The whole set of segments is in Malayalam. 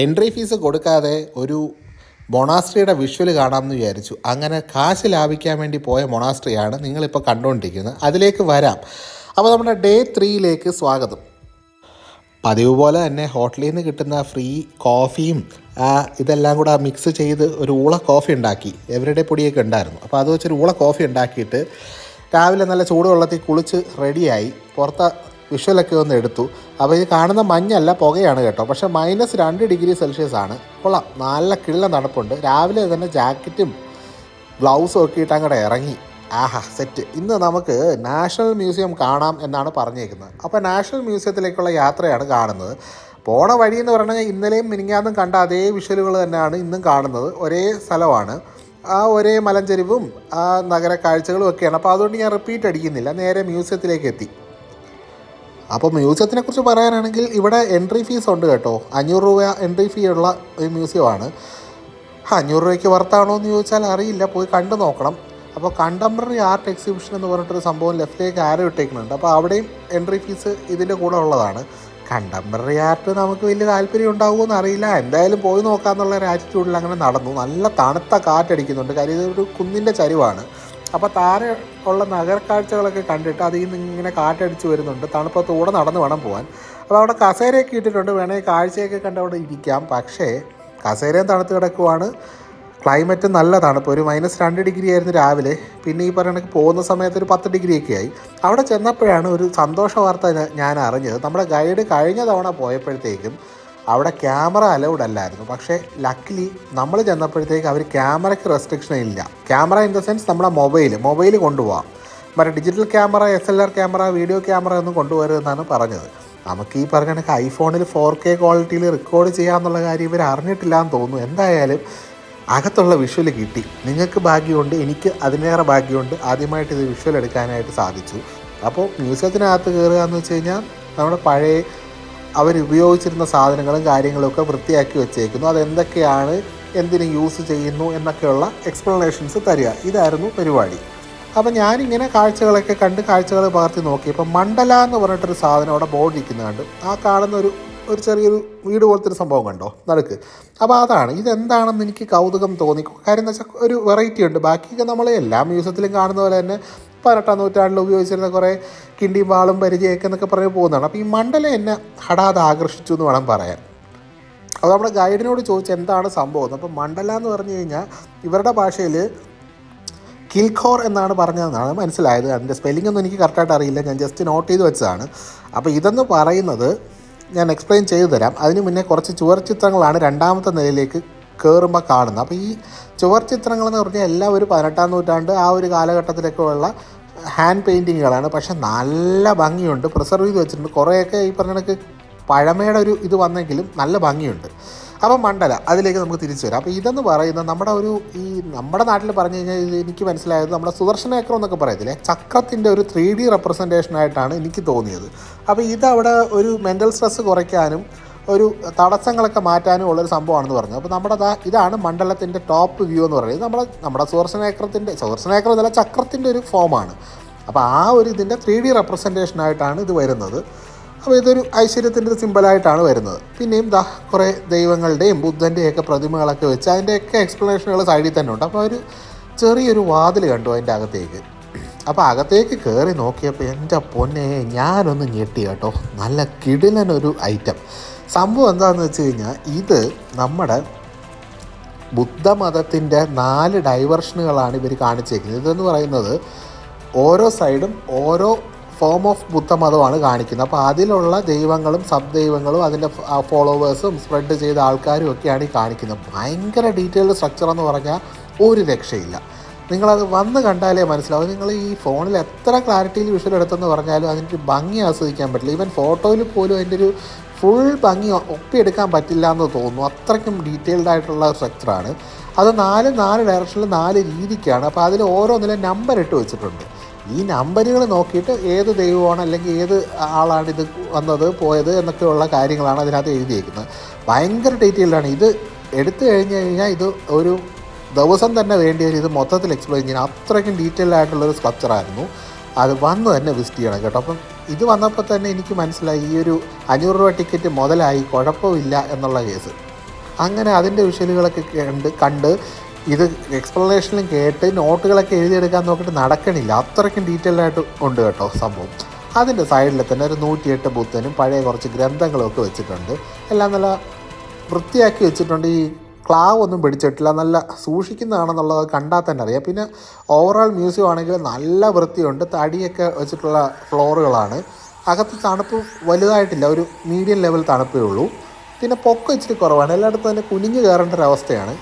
എൻട്രി ഫീസ് കൊടുക്കാതെ ഒരു മൊണാസ്ട്രിയുടെ വിഷ്വൽ കാണാമെന്ന് വിചാരിച്ചു. അങ്ങനെ കാശ് ലാഭിക്കാൻ വേണ്ടി പോയ മൊണാസ്ട്രിയാണ് നിങ്ങളിപ്പോൾ കണ്ടുകൊണ്ടിരിക്കുന്നത്. അതിലേക്ക് വരാം. അപ്പോൾ നമ്മുടെ ഡേ 3യിലേക്ക് സ്വാഗതം. പതിവ് പോലെ തന്നെ ഹോട്ടലിൽ നിന്ന് കിട്ടുന്ന ഫ്രീ കോഫിയും ഇതെല്ലാം കൂടെ മിക്സ് ചെയ്ത് ഒരു ഊള കോഫി ഉണ്ടാക്കി. എവരുടെ പൊടിയൊക്കെ ഉണ്ടായിരുന്നു. അപ്പോൾ അത് വെച്ചൊരു ഊള കോഫി ഉണ്ടാക്കിയിട്ട് രാവിലെ നല്ല ചൂടുവെള്ളത്തിൽ കുളിച്ച് റെഡിയായി പുറത്ത് വിഷ്വലൊക്കെ ഒന്ന് എടുത്തു. അപ്പോൾ ഇത് കാണുന്ന മഞ്ഞല്ല, പുകയാണ് കേട്ടോ. പക്ഷേ -2 ഡിഗ്രി സെൽഷ്യസ് ആണ്. കൊള്ളാം, നല്ല കിള്ള തണുപ്പുണ്ട്. രാവിലെ തന്നെ ജാക്കറ്റും ഗ്ലൗസും ഒക്കെ ഇട്ട് അങ്ങോട്ട് ഇറങ്ങി. ആഹാ, സെറ്റ്. ഇന്ന് നമുക്ക് നാഷണൽ മ്യൂസിയം കാണാം എന്നാണ് പറഞ്ഞേക്കുന്നത്. അപ്പോൾ നാഷണൽ മ്യൂസിയത്തിലേക്കുള്ള യാത്രയാണ് കാണുന്നത്. പോണ വഴി എന്ന് പറഞ്ഞാൽ ഇന്നലെയും മിനിങ്ങാന്നും കണ്ട അതേ വിഷ്വലുകൾ തന്നെയാണ് ഇന്നും കാണുന്നത്. ഒരേ സ്ഥലമാണ്, ഒരേ മലഞ്ചെരിവും നഗര കാഴ്ചകളും ഒക്കെയാണ്. അപ്പോൾ അതുകൊണ്ട് ഞാൻ റിപ്പീറ്റ് അടിക്കുന്നില്ല, നേരെ മ്യൂസിയത്തിലേക്ക് എത്തി. അപ്പോൾ മ്യൂസിയത്തിനെ കുറിച്ച് പറയാനാണെങ്കിൽ ഇവിടെ എൻട്രി ഫീസ് ഉണ്ട് കേട്ടോ. 500 രൂപ എൻട്രി ഫീ ഉള്ള ഒരു മ്യൂസിയമാണ്. 500 രൂപയ്ക്ക് വർത്താണോ എന്ന് ചോദിച്ചാൽ അറിയില്ല, പോയി കണ്ടു നോക്കണം. അപ്പോൾ കണ്ടംപററി ആർട്ട് എക്സിബിഷൻ എന്ന് പറഞ്ഞിട്ടൊരു സംഭവം ലെഫ്റ്റിലേക്ക് ആരോ ഇട്ടേക്കുന്നുണ്ട്. അപ്പോൾ അവിടെയും എൻട്രി ഫീസ് ഇതിൻ്റെ കൂടെ ഉള്ളതാണ്. കണ്ടംപററി ആർട്ട് നമുക്ക് വലിയ താല്പര്യം ഉണ്ടാകുമെന്ന് അറിയില്ല, എന്തായാലും പോയി നോക്കാമെന്നുള്ള ഒരു ആറ്റിറ്റ്യൂഡിൽ അങ്ങനെ നടന്നു. നല്ല തണുത്ത കാറ്റടിക്കുന്നുണ്ട്, കാര്യം ഇതൊരു കുന്നിൻ്റെ ചരിവാണ്. അപ്പോൾ താഴെ ഉള്ള നഗരക്കാഴ്ചകളൊക്കെ കണ്ടിട്ട് അതിൽ നിന്ന് ഇങ്ങനെ കാറ്റടിച്ച് വരുന്നുണ്ട്. തണുപ്പത്തൂടെ നടന്ന് വേണം പോകാൻ. അപ്പോൾ അവിടെ കസേരയൊക്കെ ഇട്ടിട്ടുണ്ട്, വേണമെങ്കിൽ കാഴ്ചയൊക്കെ കണ്ട് അവിടെ ഇരിക്കാം. പക്ഷേ കസേരയും തണുത്ത് കിടക്കുവാണ്. ക്ലൈമറ്റ് നല്ല തണുപ്പ്, ഒരു -2 ഡിഗ്രി ആയിരുന്നു രാവിലെ. പിന്നെ ഈ പറയുന്നത് പോകുന്ന സമയത്ത് ഒരു 10 ഡിഗ്രിയൊക്കെ ആയി. അവിടെ ചെന്നപ്പോഴാണ് ഒരു സന്തോഷ വാർത്ത ഞാൻ അറിഞ്ഞത്. നമ്മുടെ ഗൈഡ് കഴിഞ്ഞ തവണ പോയപ്പോഴത്തേക്കും അവിടെ ക്യാമറ അലൗഡ് അല്ലായിരുന്നു. പക്ഷേ ലക്കിലി നമ്മൾ ചെന്നപ്പോഴത്തേക്ക് അവർ ക്യാമറയ്ക്ക് റെസ്ട്രിക്ഷൻ ഇല്ല. ക്യാമറ ഇൻ ദ സെൻസ് നമ്മുടെ മൊബൈൽ കൊണ്ടുപോകാം. മറ്റേ digital camera, SLR camera, video camera ഒന്നും കൊണ്ടുവരുമെന്നാണ് പറഞ്ഞത്. നമുക്ക് ഈ പറഞ്ഞ കണക്ക് ഐഫോണിൽ 4K ക്വാളിറ്റിയിൽ റെക്കോർഡ് ചെയ്യാമെന്നുള്ള കാര്യം ഇവർ അറിഞ്ഞിട്ടില്ല എന്ന് തോന്നുന്നു. എന്തായാലും അകത്തുള്ള വിഷ്വൽ കിട്ടി. നിങ്ങൾക്ക് ഭാഗ്യമുണ്ട്, എനിക്ക് അതിനേറെ ഭാഗ്യമുണ്ട്. ആദ്യമായിട്ട് ഇത് വിഷ്വൽ എടുക്കാനായിട്ട് സാധിച്ചു. അപ്പോൾ മ്യൂസിയത്തിനകത്ത് കയറുക എന്ന് വെച്ച് കഴിഞ്ഞാൽ നമ്മുടെ പഴയ അവരുപയോഗിച്ചിരുന്ന സാധനങ്ങളും കാര്യങ്ങളൊക്കെ വൃത്തിയാക്കി വെച്ചേക്കുന്നു. അതെന്തൊക്കെയാണ്, എന്തിന് യൂസ് ചെയ്യുന്നു എന്നൊക്കെയുള്ള എക്സ്പ്ലനേഷൻസ് തരിക. ഇതായിരുന്നു പരിപാടി. അപ്പം ഞാനിങ്ങനെ കാഴ്ചകളൊക്കെ കണ്ട് കാഴ്ചകൾ പകർത്തി നോക്കി. ഇപ്പം മണ്ഡല എന്ന് പറഞ്ഞിട്ടൊരു സാധനം അവിടെ ബോർഡ് ഇരിക്കുന്നുണ്ട്. ആ കാണുന്ന ഒരു ചെറിയൊരു വീട് പോലത്തെ ഒരു സംഭവം കണ്ടോ നടുക്ക്. അപ്പോൾ അതാണ്, ഇതെന്താണെന്ന് എനിക്ക് കൗതുകം തോന്നി. കാര്യം എന്ന് വെച്ചാൽ ഒരു വെറൈറ്റി ഉണ്ട്. ബാക്കിയൊക്കെ നമ്മൾ എല്ലാ മ്യൂസിയത്തിലും കാണുന്ന പോലെ തന്നെ 18ാം നൂറ്റാണ്ടിൽ ഉപയോഗിച്ചിരുന്ന കുറേ കിണ്ടിയും വാളും പരിചയമൊക്കെ എന്നൊക്കെ പറഞ്ഞ് പോകുന്നതാണ്. അപ്പോൾ ഈ മണ്ഡലം എന്നെ ഹഠാത് ആകർഷിച്ചു എന്ന് വേണം പറയാൻ. അപ്പോൾ നമ്മുടെ ഗൈഡിനോട് ചോദിച്ചു എന്താണ് സംഭവം. അപ്പോൾ മണ്ഡല എന്ന് പറഞ്ഞു കഴിഞ്ഞാൽ ഇവരുടെ ഭാഷയിൽ കിൽഖോർ എന്നാണ് പറഞ്ഞതെന്നാണ് മനസ്സിലായത്. അതിൻ്റെ സ്പെല്ലിംഗ് ഒന്നും എനിക്ക് കറക്റ്റായിട്ട് അറിയില്ല, ഞാൻ ജസ്റ്റ് നോട്ട് ചെയ്ത് വെച്ചതാണ്. അപ്പോൾ ഇതെന്ന് പറയുന്നത് ഞാൻ എക്സ്പ്ലെയിൻ ചെയ്തു തരാം. അതിന് മുന്നേ കുറച്ച് ചുവർ ചിത്രങ്ങളാണ് 2ാമത്തെ നിലയിലേക്ക് കയറുമ്പോൾ കാണുന്നത്. അപ്പോൾ ഈ ചുവർ ചിത്രങ്ങളെന്ന് പറഞ്ഞാൽ എല്ലാം ഒരു 18ാം നൂറ്റാണ്ട് ആ ഒരു കാലഘട്ടത്തിലൊക്കെ ഉള്ള ഹാൻഡ് പെയിൻറ്റിങ്ങുകളാണ്. പക്ഷെ നല്ല ഭംഗിയുണ്ട്, പ്രിസർവ് ചെയ്ത് വെച്ചിട്ടുണ്ട്. കുറേയൊക്കെ ഈ പറഞ്ഞ കണക്ക് പഴമയുടെ ഒരു ഇത് വന്നെങ്കിലും നല്ല ഭംഗിയുണ്ട്. അപ്പോൾ മണ്ഡല, അതിലേക്ക് നമുക്ക് തിരിച്ചു വരാം. അപ്പോൾ ഇതെന്ന് പറയുന്നത് നമ്മുടെ നാട്ടിൽ പറഞ്ഞു കഴിഞ്ഞാൽ ഇത് എനിക്ക് മനസ്സിലായത് നമ്മുടെ സുദർശന ചക്രം എന്നൊക്കെ പറയത്തില്ലേ, ചക്രത്തിൻ്റെ ഒരു 3D റെപ്രസെൻറ്റേഷനായിട്ടാണ് എനിക്ക് തോന്നിയത്. അപ്പോൾ ഇതവിടെ ഒരു മെൻ്റൽ സ്ട്രെസ്സ് കുറയ്ക്കാനും ഒരു തടസ്സങ്ങളൊക്കെ മാറ്റാനും ഉള്ളൊരു സംഭവമാണെന്ന് പറഞ്ഞു. അപ്പോൾ ഇതാണ് മണ്ഡലത്തിൻ്റെ ടോപ്പ് വ്യൂ എന്ന് പറയുന്നത്. നമ്മുടെ സുദർശന ചക്രം എന്നല്ല, ചക്രത്തിൻ്റെ ഒരു ഫോമാണ്. അപ്പോൾ ആ ഒരു ഇതിൻ്റെ 3D റെപ്രസെൻറ്റേഷനായിട്ടാണ് ഇത് വരുന്നത്. അപ്പോൾ ഇതൊരു ഐശ്വര്യത്തിൻ്റെ ഒരു സിമ്പിളായിട്ടാണ് വരുന്നത്. പിന്നെയും കുറേ ദൈവങ്ങളുടെയും ബുദ്ധൻ്റെയൊക്കെ പ്രതിമകളൊക്കെ വെച്ച് അതിൻ്റെയൊക്കെ എക്സ്പ്ലനേഷനുകൾ സൈഡിൽ തന്നെ ഉണ്ട്. അപ്പോൾ ഒരു ചെറിയൊരു വാതിൽ കണ്ടു അതിൻ്റെ അകത്തേക്ക്. അപ്പോൾ അകത്തേക്ക് കയറി നോക്കിയപ്പോൾ എൻ്റെ പൊന്നെ ഞാനൊന്ന് ഞെട്ടി കേട്ടോ. നല്ല കിടിലനൊരു ഐറ്റം. സംഭവം എന്താണെന്ന് വെച്ച് കഴിഞ്ഞാൽ ഇത് നമ്മുടെ ബുദ്ധമതത്തിൻ്റെ 4 ഡൈവേർഷനുകളാണ് ഇവർ കാണിച്ചേക്കുന്നത്. ഇതെന്ന് പറയുന്നത് ഓരോ സൈഡും ഓരോ ഫോം ഓഫ് ബുദ്ധമതമാണ് കാണിക്കുന്നത്. അപ്പോൾ അതിലുള്ള ദൈവങ്ങളും സബ് ദൈവങ്ങളും അതിൻ്റെ ഫോളോവേഴ്സും സ്പ്രെഡ് ചെയ്ത ആൾക്കാരും ഒക്കെയാണ് ഈ കാണിക്കുന്നത്. ഭയങ്കര ഡീറ്റെയിൽഡ് സ്ട്രക്ചർ എന്ന് പറഞ്ഞാൽ ഒരു രക്ഷയില്ല. നിങ്ങളത് വന്ന് കണ്ടാലേ മനസ്സിലാവും. നിങ്ങൾ ഈ ഫോണിൽ എത്ര ക്ലാരിറ്റിയിൽ വിഷ്വൽ എടുത്തെന്ന് പറഞ്ഞാലും അതിൻ്റെ ഭംഗി ആസ്വദിക്കാൻ പറ്റില്ല. ഈവൻ ഫോട്ടോയിൽ പോലും അതിൻ്റെ ഒരു ഫുൾ ഭംഗി ഒപ്പിയെടുക്കാൻ പറ്റില്ല എന്ന് തോന്നുന്നു. അത്രയ്ക്കും ഡീറ്റെയിൽഡ് ആയിട്ടുള്ള സ്ട്രക്ചറാണ്. അത് 4 ഡയറക്ഷനിൽ 4 രീതിക്കാണ്. അപ്പോൾ അതിൽ ഓരോന്നിലും നമ്പർ ഇട്ട് വെച്ചിട്ടുണ്ട്. ഈ നമ്പറുകൾ നോക്കിയിട്ട് ഏത് ദൈവമാണ് അല്ലെങ്കിൽ ഏത് ആളാണ് ഇത് വന്നത് പോയത് എന്നൊക്കെയുള്ള കാര്യങ്ങളാണ് അതിനകത്ത് എഴുതിയിരിക്കുന്നത്. ഭയങ്കര ഡീറ്റെയിൽഡാണ്. ഇത് എടുത്തു കഴിഞ്ഞാൽ ഇത് ഒരു ദിവസം തന്നെ വേണ്ടി വരും ഇത് മൊത്തത്തിൽ എക്സ്പ്ലെയിൻ ചെയ്യാൻ. അത്രയ്ക്കും ഡീറ്റെയിൽഡ് ആയിട്ടുള്ളൊരു സ്ട്രക്ചറായിരുന്നു. അത് വന്ന് തന്നെ വിസിറ്റ് ചെയ്യണം കേട്ടോ. അപ്പം ഇത് വന്നപ്പോൾ തന്നെ എനിക്ക് മനസ്സിലായി ഈ ഒരു 500 രൂപ ടിക്കറ്റ് മുതലായി, കുഴപ്പമില്ല എന്നുള്ള കേസ്. അങ്ങനെ അതിൻ്റെ വിഷ്വലുകളൊക്കെ കണ്ട് ഇത് എക്സ്പ്ലനേഷനിലും കേട്ട് നോട്ടുകളൊക്കെ എഴുതിയെടുക്കാൻ നോക്കിയിട്ട് നടക്കണില്ല. അത്രയ്ക്കും ഡീറ്റെയിൽഡായിട്ട് ഉണ്ട് കേട്ടോ സംഭവം. അതിൻ്റെ സൈഡിൽ തന്നെ ഒരു 108 ബുദ്ധനും പഴയ കുറച്ച് ഗ്രന്ഥങ്ങളും ഒക്കെ വെച്ചിട്ടുണ്ട്. എല്ലാം നല്ല വൃത്തിയാക്കി വെച്ചിട്ടുണ്ട്. ഈ ക്ലാവ് ഒന്നും പിടിച്ചിട്ടില്ല, നല്ല സൂക്ഷിക്കുന്നതാണെന്നുള്ളത് കണ്ടാൽ തന്നെ അറിയാം. പിന്നെ ഓവറോൾ മ്യൂസിയം ആണെങ്കിൽ നല്ല വൃത്തിയുണ്ട്. തടിയൊക്കെ വെച്ചിട്ടുള്ള ഫ്ലോറുകളാണ്. അകത്ത് തണുപ്പ് വലുതായിട്ടില്ല, ഒരു മീഡിയം ലെവൽ തണുപ്പേ ഉള്ളൂ. പിന്നെ പൊക്കം ഇച്ചിരി കുറവാണ്, എല്ലായിടത്തും തന്നെ കുനിഞ്ഞ് കയറേണ്ട ഒരവസ്ഥയാണ്.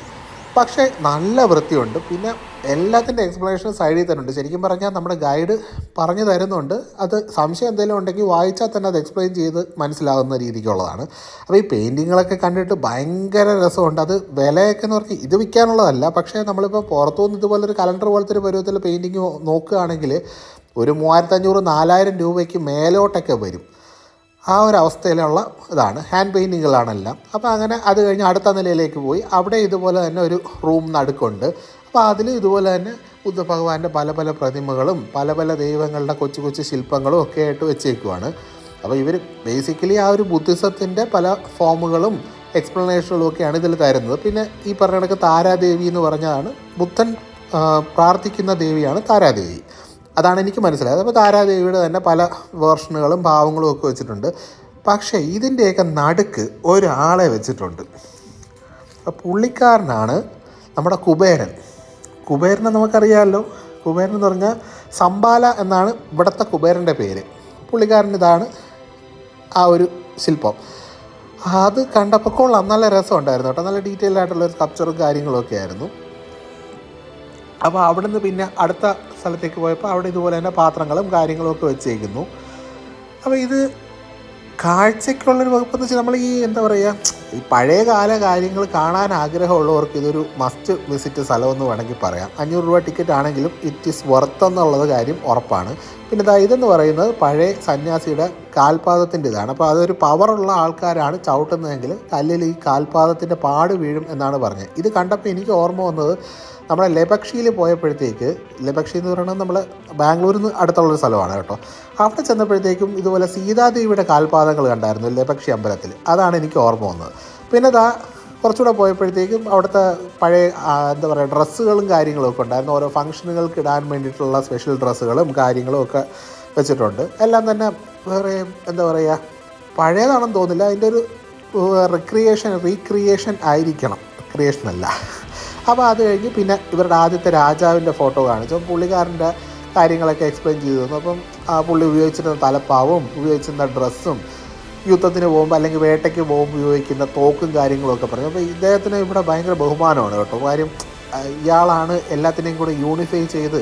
പക്ഷേ നല്ല വൃത്തിയുണ്ട്. പിന്നെ എല്ലാത്തിൻ്റെ എക്സ്പ്ലനേഷൻ സൈഡിൽ തന്നെ ഉണ്ട്. ശരിക്കും പറഞ്ഞാൽ നമ്മുടെ ഗൈഡ് പറഞ്ഞു തരുന്നുണ്ട്. അത് സംശയം എന്തെങ്കിലും ഉണ്ടെങ്കിൽ വായിച്ചാൽ തന്നെ അത് എക്സ്പ്ലെയിൻ ചെയ്ത് മനസ്സിലാകുന്ന രീതിക്കുള്ളതാണ്. അപ്പോൾ ഈ പെയിൻറ്റിങ്ങളൊക്കെ കണ്ടിട്ട് ഭയങ്കര രസമുണ്ട്. അത് വിലയൊക്കെ എന്ന് പറഞ്ഞാൽ ഇത് വിൽക്കാനുള്ളതല്ല. പക്ഷേ നമ്മളിപ്പോൾ പുറത്തുനിന്ന് ഇതുപോലൊരു കലണ്ടർ പോലത്തെ ഒരു പരുവത്തിൽ പെയിൻറ്റിങ് നോക്കുകയാണെങ്കിൽ ഒരു 3500-4000 രൂപയ്ക്ക് മേലോട്ടൊക്കെ വരും. ആ ഒരു അവസ്ഥയിലുള്ള ഇതാണ്. ഹാൻഡ് പെയിൻറ്റിങ്ങുകളാണെല്ലാം. അപ്പോൾ അങ്ങനെ അത് കഴിഞ്ഞ് അടുത്ത നിലയിലേക്ക് പോയി. അവിടെ ഇതുപോലെ തന്നെ ഒരു റൂം നടുക്കുണ്ട്. അപ്പോൾ അതിൽ ഇതുപോലെ തന്നെ ബുദ്ധഭഗവാന്റെ പല പല പ്രതിമകളും പല പല ദൈവങ്ങളുടെ കൊച്ചു കൊച്ചു ശില്പങ്ങളും ഒക്കെ ആയിട്ട് വെച്ചേക്കുവാണ്. അപ്പോൾ ഇവർ ബേസിക്കലി ആ ഒരു ബുദ്ധിസത്തിൻ്റെ പല ഫോമുകളും എക്സ്പ്ലനേഷനുകളും ഒക്കെയാണ് ഇതിൽ തരുന്നത്. പിന്നെ ഈ പറഞ്ഞ കണക്ക് താരാദേവി എന്ന് പറഞ്ഞതാണ് ബുദ്ധൻ പ്രാർത്ഥിക്കുന്ന ദേവിയാണ് താരാദേവി. അതാണ് എനിക്ക് മനസ്സിലായത്. അപ്പോൾ താരാദേവിയുടെ തന്നെ പല വേർഷനുകളും ഭാവങ്ങളും ഒക്കെ വെച്ചിട്ടുണ്ട്. പക്ഷേ ഇതിൻ്റെയൊക്കെ നടുക്ക് ഒരാളെ വെച്ചിട്ടുണ്ട്. അപ്പോൾ പുള്ളിക്കാരനാണ് നമ്മുടെ കുബേരൻ. കുബേരനെ നമുക്കറിയാമല്ലോ. കുബേരൻ എന്ന് പറഞ്ഞാൽ സമ്പാല എന്നാണ് ഇവിടുത്തെ കുബേരൻ്റെ പേര്. പുള്ളിക്കാരൻ ഇതാണ് ആ ഒരു ശില്പം. അത് കണ്ടപ്പോൾ കൊള്ളാം, നല്ല രസമുണ്ടായിരുന്നു കേട്ടോ. നല്ല ഡീറ്റെയിൽഡ് ആയിട്ടുള്ളൊരു സ്കൾപ്ചറും കാര്യങ്ങളൊക്കെ ആയിരുന്നു. അപ്പോൾ അവിടെ നിന്ന് പിന്നെ അടുത്ത സ്ഥലത്തേക്ക് പോയപ്പോൾ അവിടെ ഇതുപോലെ തന്നെ പാത്രങ്ങളും കാര്യങ്ങളും ഒക്കെ വെച്ചേക്കുന്നു. അപ്പോൾ ഇത് കാഴ്ചയ്ക്കുള്ളൊരു വകുപ്പെന്ന് വെച്ചാൽ നമ്മൾ ഈ എന്താ പറയുക, ഈ പഴയകാല കാര്യങ്ങൾ കാണാൻ ആഗ്രഹമുള്ളവർക്ക് ഇതൊരു മസ്റ്റ് വിസിറ്റ് സ്ഥലമെന്ന് വേണമെങ്കിൽ പറയാം. 500 രൂപ ടിക്കറ്റ് ആണെങ്കിലും ഇറ്റ് ഈസ് വർത്ത് എന്നുള്ളത് കാര്യം ഉറപ്പാണ്. പിന്നെ ഇതെന്ന് പറയുന്നത് പഴയ സന്യാസിയുടെ കാൽപാദത്തിൻ്റെ ഇതാണ്. അപ്പോൾ അതൊരു പവറുള്ള ആൾക്കാരാണ് ചവിട്ടുന്നതെങ്കിൽ കല്ലിൽ ഈ കാൽപാദത്തിൻ്റെ പാട് വീഴും എന്നാണ് പറഞ്ഞത്. ഇത് കണ്ടപ്പോൾ എനിക്ക് ഓർമ്മ വന്നത് നമ്മുടെ ലബക്ഷിയിൽ പോയപ്പോഴത്തേക്ക്, ലബക്ഷി എന്ന് പറയുന്നത് നമ്മൾ ബാംഗ്ലൂരിൽ നിന്ന് അടുത്തുള്ളൊരു സ്ഥലമാണ് കേട്ടോ. അവിടെ ചെന്നപ്പോഴത്തേക്കും ഇതുപോലെ സീതാദേവിയുടെ കാൽപാദങ്ങൾ കണ്ടായിരുന്നു ലബക്ഷി അമ്പലത്തിൽ. അതാണ് എനിക്ക് ഓർമ്മ വന്നത്. പിന്നെ കുറച്ചുകൂടെ പോയപ്പോഴത്തേക്കും അവിടുത്തെ പഴയ എന്താ പറയുക ഡ്രസ്സുകളും കാര്യങ്ങളും ഒക്കെ ഉണ്ടായിരുന്നു. ഓരോ ഫംഗ്ഷനുകൾക്ക് ഇടാൻ വേണ്ടിയിട്ടുള്ള സ്പെഷ്യൽ ഡ്രസ്സുകളും കാര്യങ്ങളും ഒക്കെ വെച്ചിട്ടുണ്ട്. എല്ലാം തന്നെ വേറെ എന്താ പറയുക പഴയതാണെന്ന് തോന്നില്ല. അതിൻ്റെ ഒരു റീക്രിയേഷൻ ആയിരിക്കണം, ക്രിയേഷൻ അല്ല. അപ്പോൾ അത് കഴിഞ്ഞ് പിന്നെ ഇവരുടെ ആദ്യത്തെ രാജാവിൻ്റെ ഫോട്ടോ കാണിച്ചു. പുള്ളിക്കാരൻ്റെ കാര്യങ്ങളൊക്കെ എക്സ്പ്ലെയിൻ ചെയ്തു തന്നു. അപ്പം പുള്ളി ഉപയോഗിച്ചിരുന്ന തലപ്പാവും ഉപയോഗിച്ചിരുന്ന ഡ്രസ്സും യുദ്ധത്തിന് പോകുമ്പോൾ അല്ലെങ്കിൽ വേട്ടയ്ക്ക് പോകുമ്പോൾ ഉപയോഗിക്കുന്ന തോക്കും കാര്യങ്ങളൊക്കെ പറഞ്ഞു. അപ്പോൾ ഇദ്ദേഹത്തിന് ഇവിടെ ഭയങ്കര ബഹുമാനമാണ് കേട്ടോ. കാര്യം ഇയാളാണ് എല്ലാത്തിനെയും കൂടെ യൂണിഫൈ ചെയ്ത്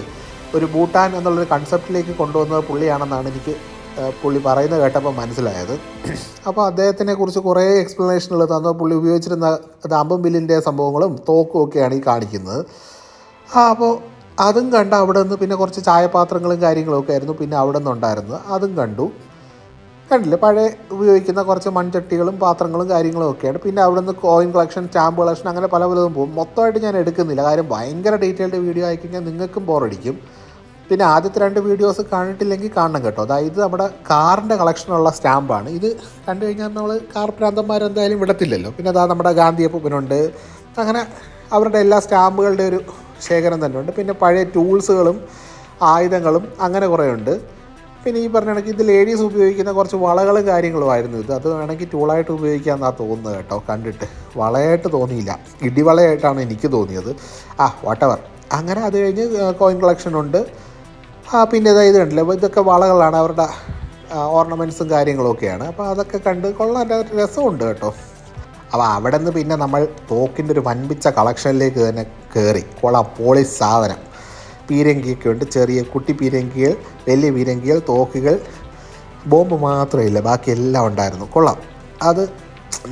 ഒരു ഭൂട്ടാൻ എന്നുള്ളൊരു കൺസെപ്റ്റിലേക്ക് കൊണ്ടുവന്നത് പുള്ളിയാണെന്നാണ് എനിക്ക് പുള്ളി പറയുന്നത് കേട്ടപ്പോൾ മനസ്സിലായത്. അപ്പോൾ അദ്ദേഹത്തിനെ കുറിച്ച് കുറേ എക്സ്പ്ലനേഷനുകൾ തന്നു. പുള്ളി ഉപയോഗിച്ചിരുന്ന അമ്പും വില്ലിൻ്റെ സംഭവങ്ങളും തോക്കും ഒക്കെയാണ് ഈ കാണിക്കുന്നത്. അപ്പോൾ അതും കണ്ട് അവിടെ നിന്ന് പിന്നെ കുറച്ച് ചായപാത്രങ്ങളും കാര്യങ്ങളൊക്കെ ആയിരുന്നു പിന്നെ അവിടെ നിന്നുണ്ടായിരുന്നത്. അതും കണ്ടില്ലേ, പഴയ ഉപയോഗിക്കുന്ന കുറച്ച് മൺചട്ടികളും പാത്രങ്ങളും കാര്യങ്ങളും ഒക്കെയാണ്. പിന്നെ അവിടെ നിന്ന് കോയിൻ കളക്ഷൻ, സ്റ്റാമ്പ് കളക്ഷൻ, അങ്ങനെ പല പലതും പോകും. മൊത്തമായിട്ട് ഞാൻ എടുക്കുന്നില്ല, കാര്യം ഭയങ്കര ഡീറ്റെയിൽഡ് വീഡിയോ ആയിക്കഴിഞ്ഞാൽ നിങ്ങൾക്കും ബോറടിക്കും. പിന്നെ ആദ്യത്തെ 2 വീഡിയോസ് കണ്ടിട്ടില്ലെങ്കിൽ കാണണം കേട്ടോ. അതായത് നമ്മുടെ കാറിൻ്റെ കളക്ഷനുള്ള സ്റ്റാമ്പാണ്. ഇത് കണ്ടു കഴിഞ്ഞാൽ നമ്മൾ കാർ പ്രാന്തന്മാരെന്തായാലും വിടത്തില്ലല്ലോ. പിന്നെ നമ്മുടെ ഗാന്ധി അപ്പൂപ്പനുണ്ട്. അങ്ങനെ അവരുടെ എല്ലാ സ്റ്റാമ്പുകളുടെ ഒരു ശേഖരം തന്നെ ഉണ്ട്. പിന്നെ പഴയ ടൂൾസുകളും ആയുധങ്ങളും അങ്ങനെ കുറേ ഉണ്ട്. പിന്നെ ഈ പറഞ്ഞ കണക്ക് ഇത് ലേഡീസ് ഉപയോഗിക്കുന്ന കുറച്ച് വളകളും കാര്യങ്ങളുമായിരുന്നു ഇത്. അത് വേണമെങ്കിൽ ടൂളായിട്ട് ഉപയോഗിക്കാമെന്നാണ് തോന്നുന്നത് കേട്ടോ. കണ്ടിട്ട് വളയായിട്ട് തോന്നിയില്ല, ഇടിവളയായിട്ടാണ് എനിക്ക് തോന്നിയത്. വാട്ടവർ. അങ്ങനെ അത് കഴിഞ്ഞ് കോയിൻ കളക്ഷൻ ഉണ്ട്. പിന്നെ ഇത് കണ്ടില്ല, ഇതൊക്കെ വളകളാണ്, അവരുടെ ഓർണമെൻറ്റ്സും കാര്യങ്ങളൊക്കെയാണ്. അപ്പോൾ അതൊക്കെ കണ്ട് കൊള്ളാൻ രസമുണ്ട് കേട്ടോ. അപ്പോൾ അവിടെ നിന്ന് പിന്നെ നമ്മൾ തോക്കിൻ്റെ ഒരു വൻപിച്ച കളക്ഷനിലേക്ക് തന്നെ കയറി. പോളിസ് സാധനം. പീരങ്കിയൊക്കെ ഉണ്ട്, ചെറിയ കുട്ടി പീരങ്കികൾ, വലിയ പീരങ്കികൾ, തോക്കുകൾ, ബോംബ് മാത്രമില്ല, ബാക്കി എല്ലാം ഉണ്ടായിരുന്നു. കൊള്ളാം. അത്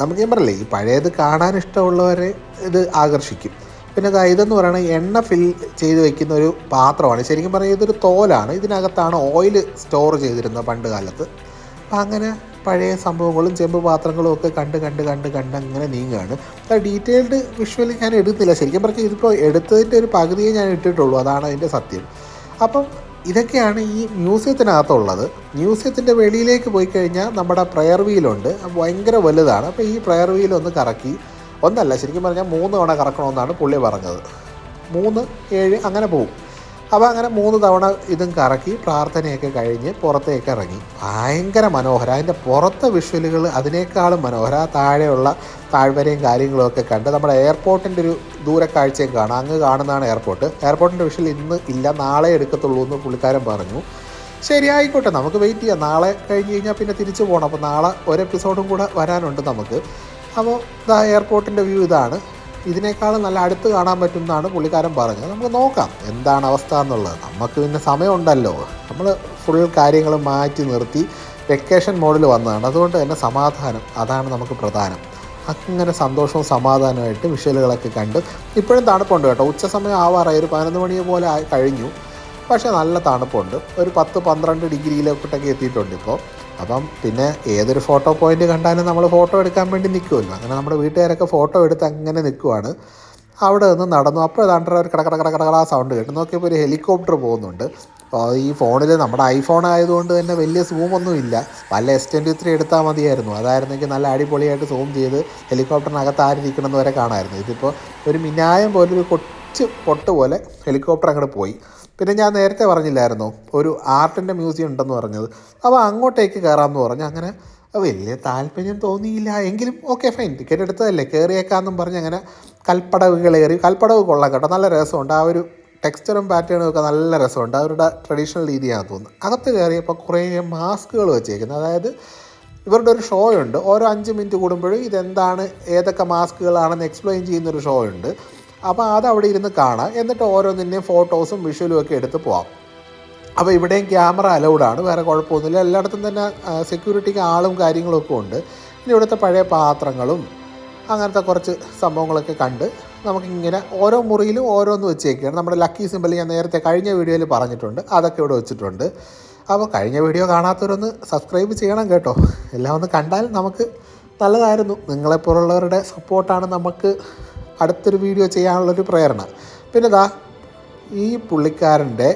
നമുക്ക് ഞാൻ പറയില്ലേ, ഈ പഴയത് കാണാൻ ഇഷ്ടമുള്ളവരെ ഇത് ആകർഷിക്കും. പിന്നെ ഇതെന്ന് പറയുന്നത് എണ്ണ ഫിൽ ചെയ്ത് വെക്കുന്ന ഒരു പാത്രമാണ്. ശരിക്കും പറഞ്ഞാൽ ഇതൊരു തോലാണ്. ഇതിനകത്താണ് ഓയിൽ സ്റ്റോർ ചെയ്തിരുന്നത് പണ്ട് കാലത്ത്. അപ്പം അങ്ങനെ പഴയ സംഭവങ്ങളും ചെമ്പ് പാത്രങ്ങളും ഒക്കെ കണ്ട് അങ്ങനെ നീങ്ങുകയാണ്. ഡീറ്റെയിൽഡ് വിഷ്വലി ഞാൻ എടുത്തില്ല. ശരിക്കും പറഞ്ഞാൽ ഇതിപ്പോൾ എടുത്തതിൻ്റെ ഒരു പകുതിയെ ഞാൻ ഇട്ടിട്ടുള്ളൂ, അതാണ് അതിൻ്റെ സത്യം. അപ്പം ഇതൊക്കെയാണ് ഈ മ്യൂസിയത്തിനകത്തുള്ളത്. മ്യൂസിയത്തിൻ്റെ വെളിയിലേക്ക് പോയി കഴിഞ്ഞാൽ നമ്മുടെ പ്രയർ വീലുണ്ട്, ഭയങ്കര വലുതാണ്. അപ്പോൾ ഈ പ്രയർ വീലൊന്ന് കറക്കി ഒന്നല്ല, ശരിക്കും പറഞ്ഞാൽ 3 തവണ കറക്കണമെന്നാണ് പുള്ളി പറഞ്ഞത്. 3, 7 അങ്ങനെ പോവും. അപ്പോൾ അങ്ങനെ 3 തവണ ഇതും കറക്കി പ്രാർത്ഥനയൊക്കെ കഴിഞ്ഞ് പുറത്തേക്ക് ഇറങ്ങി. ഭയങ്കര മനോഹരം. അതിൻ്റെ പുറത്തെ വിഷ്വലുകൾ അതിനേക്കാളും മനോഹരം. ആ താഴെയുള്ള താഴ്വരയും കാര്യങ്ങളുമൊക്കെ കണ്ട് നമ്മുടെ എയർപോർട്ടിൻ്റെ ഒരു ദൂരക്കാഴ്ചയും കാണാം. അങ്ങ് കാണുന്നതാണ് എയർപോർട്ട്. എയർപോർട്ടിൻ്റെ വിഷ്വൽ ഇന്ന് ഇല്ല, നാളെ എടുക്കത്തുള്ളൂ എന്ന് പുള്ളിക്കാരൻ പറഞ്ഞു. ശരി, ആയിക്കോട്ടെ, നമുക്ക് വെയിറ്റ് ചെയ്യാം. നാളെ കഴിഞ്ഞ് കഴിഞ്ഞാൽ പിന്നെ തിരിച്ചു പോകണം. അപ്പോൾ നാളെ ഒരു എപ്പിസോഡും കൂടെ വരാനുണ്ട് നമുക്ക്. അപ്പോൾ ഇതാ എയർപോർട്ടിൻ്റെ വ്യൂ ഇതാണ്. ഇതിനേക്കാളും നല്ല അടുത്ത് കാണാൻ പറ്റും എന്നാണ് പുള്ളിക്കാരൻ പറഞ്ഞത്. നമുക്ക് നോക്കാം എന്താണ് അവസ്ഥ എന്നുള്ളത്. നമുക്ക് പിന്നെ സമയമുണ്ടല്ലോ. നമ്മൾ ഫുൾ കാര്യങ്ങൾ മാറ്റി നിർത്തി വെക്കേഷൻ മോഡിൽ വന്നതാണ്. അതുകൊണ്ട് തന്നെ സമാധാനം, അതാണ് നമുക്ക് പ്രധാനം. അങ്ങനെ സന്തോഷവും സമാധാനമായിട്ട് വിഷ്വലുകളൊക്കെ കണ്ട്. ഇപ്പോഴും തണുപ്പുണ്ട് കേട്ടോ. ഉച്ച സമയം ആവാറായി, ഒരു 11 മണി പോലെ കഴിഞ്ഞു. പക്ഷേ നല്ല തണുപ്പുണ്ട്. ഒരു 10-12 ഡിഗ്രിയിലോട്ടൊക്കെ എത്തിയിട്ടുണ്ട് ഇപ്പോൾ. അപ്പം പിന്നെ ഏതൊരു ഫോട്ടോ പോയിൻ്റ് കണ്ടാലും നമ്മൾ ഫോട്ടോ എടുക്കാൻ വേണ്ടി നിൽക്കുമല്ലോ. അങ്ങനെ നമ്മുടെ വീട്ടുകാരൊക്കെ ഫോട്ടോ എടുത്ത് അങ്ങനെ നിൽക്കുവാണ്. അവിടെ നിന്ന് നടന്നു. അപ്പോൾ ഏതാണ്ട് ഒരു കട സൗണ്ട് കേട്ടു. നോക്കിയപ്പോൾ ഒരു ഹെലികോപ്റ്റർ പോകുന്നുണ്ട്. ഈ ഫോണിൽ നമ്മുടെ ഐഫോൺ ആയതുകൊണ്ട് തന്നെ വലിയ സൂമൊന്നും ഇല്ല. വല്ല S23 എടുത്താൽ മതിയായിരുന്നു. അതായിരുന്നെങ്കിൽ നല്ല അടിപൊളിയായിട്ട് സൂം ചെയ്ത് ഹെലികോപ്റ്ററിനകത്ത് ആരിരിക്കണമെന്ന് വരെ കാണാമായിരുന്നു. ഇതിപ്പോൾ ഒരു മിന്നായം പോലെ ഒരു കൊച്ചു പൊട്ട് പോലെ ഹെലികോപ്റ്റർ അങ്ങോട്ട് പോയി. പിന്നെ ഞാൻ നേരത്തെ പറഞ്ഞില്ലായിരുന്നു ഒരു ആർട്ടിൻ്റെ മ്യൂസിയം ഉണ്ടെന്ന് പറഞ്ഞത്. അപ്പോൾ അങ്ങോട്ടേക്ക് കയറാമെന്ന് പറഞ്ഞു. അങ്ങനെ വലിയ താല്പര്യം തോന്നിയില്ല. എങ്കിലും ഓക്കെ ഫൈൻ, ടിക്കറ്റ് എടുത്തതല്ലേ, കയറിയേക്കാമെന്നും പറഞ്ഞ് അങ്ങനെ കൽപ്പടവുകളേറി. കൽപ്പടവ് കൊള്ളാം കേട്ടോ, നല്ല രസമുണ്ട്. ആ ഒരു ടെക്സ്ചറും പാറ്റേണും ഒക്കെ നല്ല രസമുണ്ട്. അവരുടെ ട്രഡീഷണൽ രീതിയാണെന്ന് തോന്നുന്നു. അകത്ത് കയറിയപ്പോൾ കുറേ മാസ്കുകൾ വെച്ചേക്കുന്നത്. അതായത് ഇവരുടെ ഒരു ഷോ ഉണ്ട്. ഓരോ 5 മിനിറ്റ് കൂടുമ്പോഴും ഇതെന്താണ്, ഏതൊക്കെ മാസ്കുകളാണെന്ന് എക്സ്പ്ലെയിൻ ചെയ്യുന്നൊരു ഷോ ഉണ്ട്. അപ്പോൾ അതവിടെ ഇരുന്ന് കാണാം. എന്നിട്ട് ഓരോന്നിൻ്റെയും ഫോട്ടോസും വിഷ്വലും ഒക്കെ എടുത്ത് പോവാം. അപ്പോൾ ഇവിടെയും ക്യാമറ അലൗഡാണ്, വേറെ കുഴപ്പമൊന്നുമില്ല. എല്ലായിടത്തും തന്നെ സെക്യൂരിറ്റിക്ക് ആളും കാര്യങ്ങളൊക്കെ ഉണ്ട്. ഇനി ഇവിടുത്തെ പഴയ പാത്രങ്ങളും അങ്ങനത്തെ കുറച്ച് സംഭവങ്ങളൊക്കെ കണ്ട് നമുക്കിങ്ങനെ ഓരോ മുറിയിലും ഓരോന്ന് വെച്ചേക്കുകയാണ്. നമ്മുടെ ലക്കി സിമ്പൽ ഞാൻ നേരത്തെ കഴിഞ്ഞ വീഡിയോയിൽ പറഞ്ഞിട്ടുണ്ട്, അതൊക്കെ ഇവിടെ വെച്ചിട്ടുണ്ട്. അപ്പോൾ കഴിഞ്ഞ വീഡിയോ കാണാത്തവരൊന്ന് സബ്സ്ക്രൈബ് ചെയ്യണം കേട്ടോ. എല്ലാം ഒന്ന് കണ്ടാൽ നമുക്ക് നല്ലതായിരുന്നു. നിങ്ങളെപ്പോലുള്ളവരുടെ സപ്പോർട്ടാണ് നമുക്ക് അടുത്തൊരു വീഡിയോ ചെയ്യാനുള്ളൊരു പ്രേരണ. പിന്നെ ദാ ഈ പുള്ളിക്കാരൻ്റെ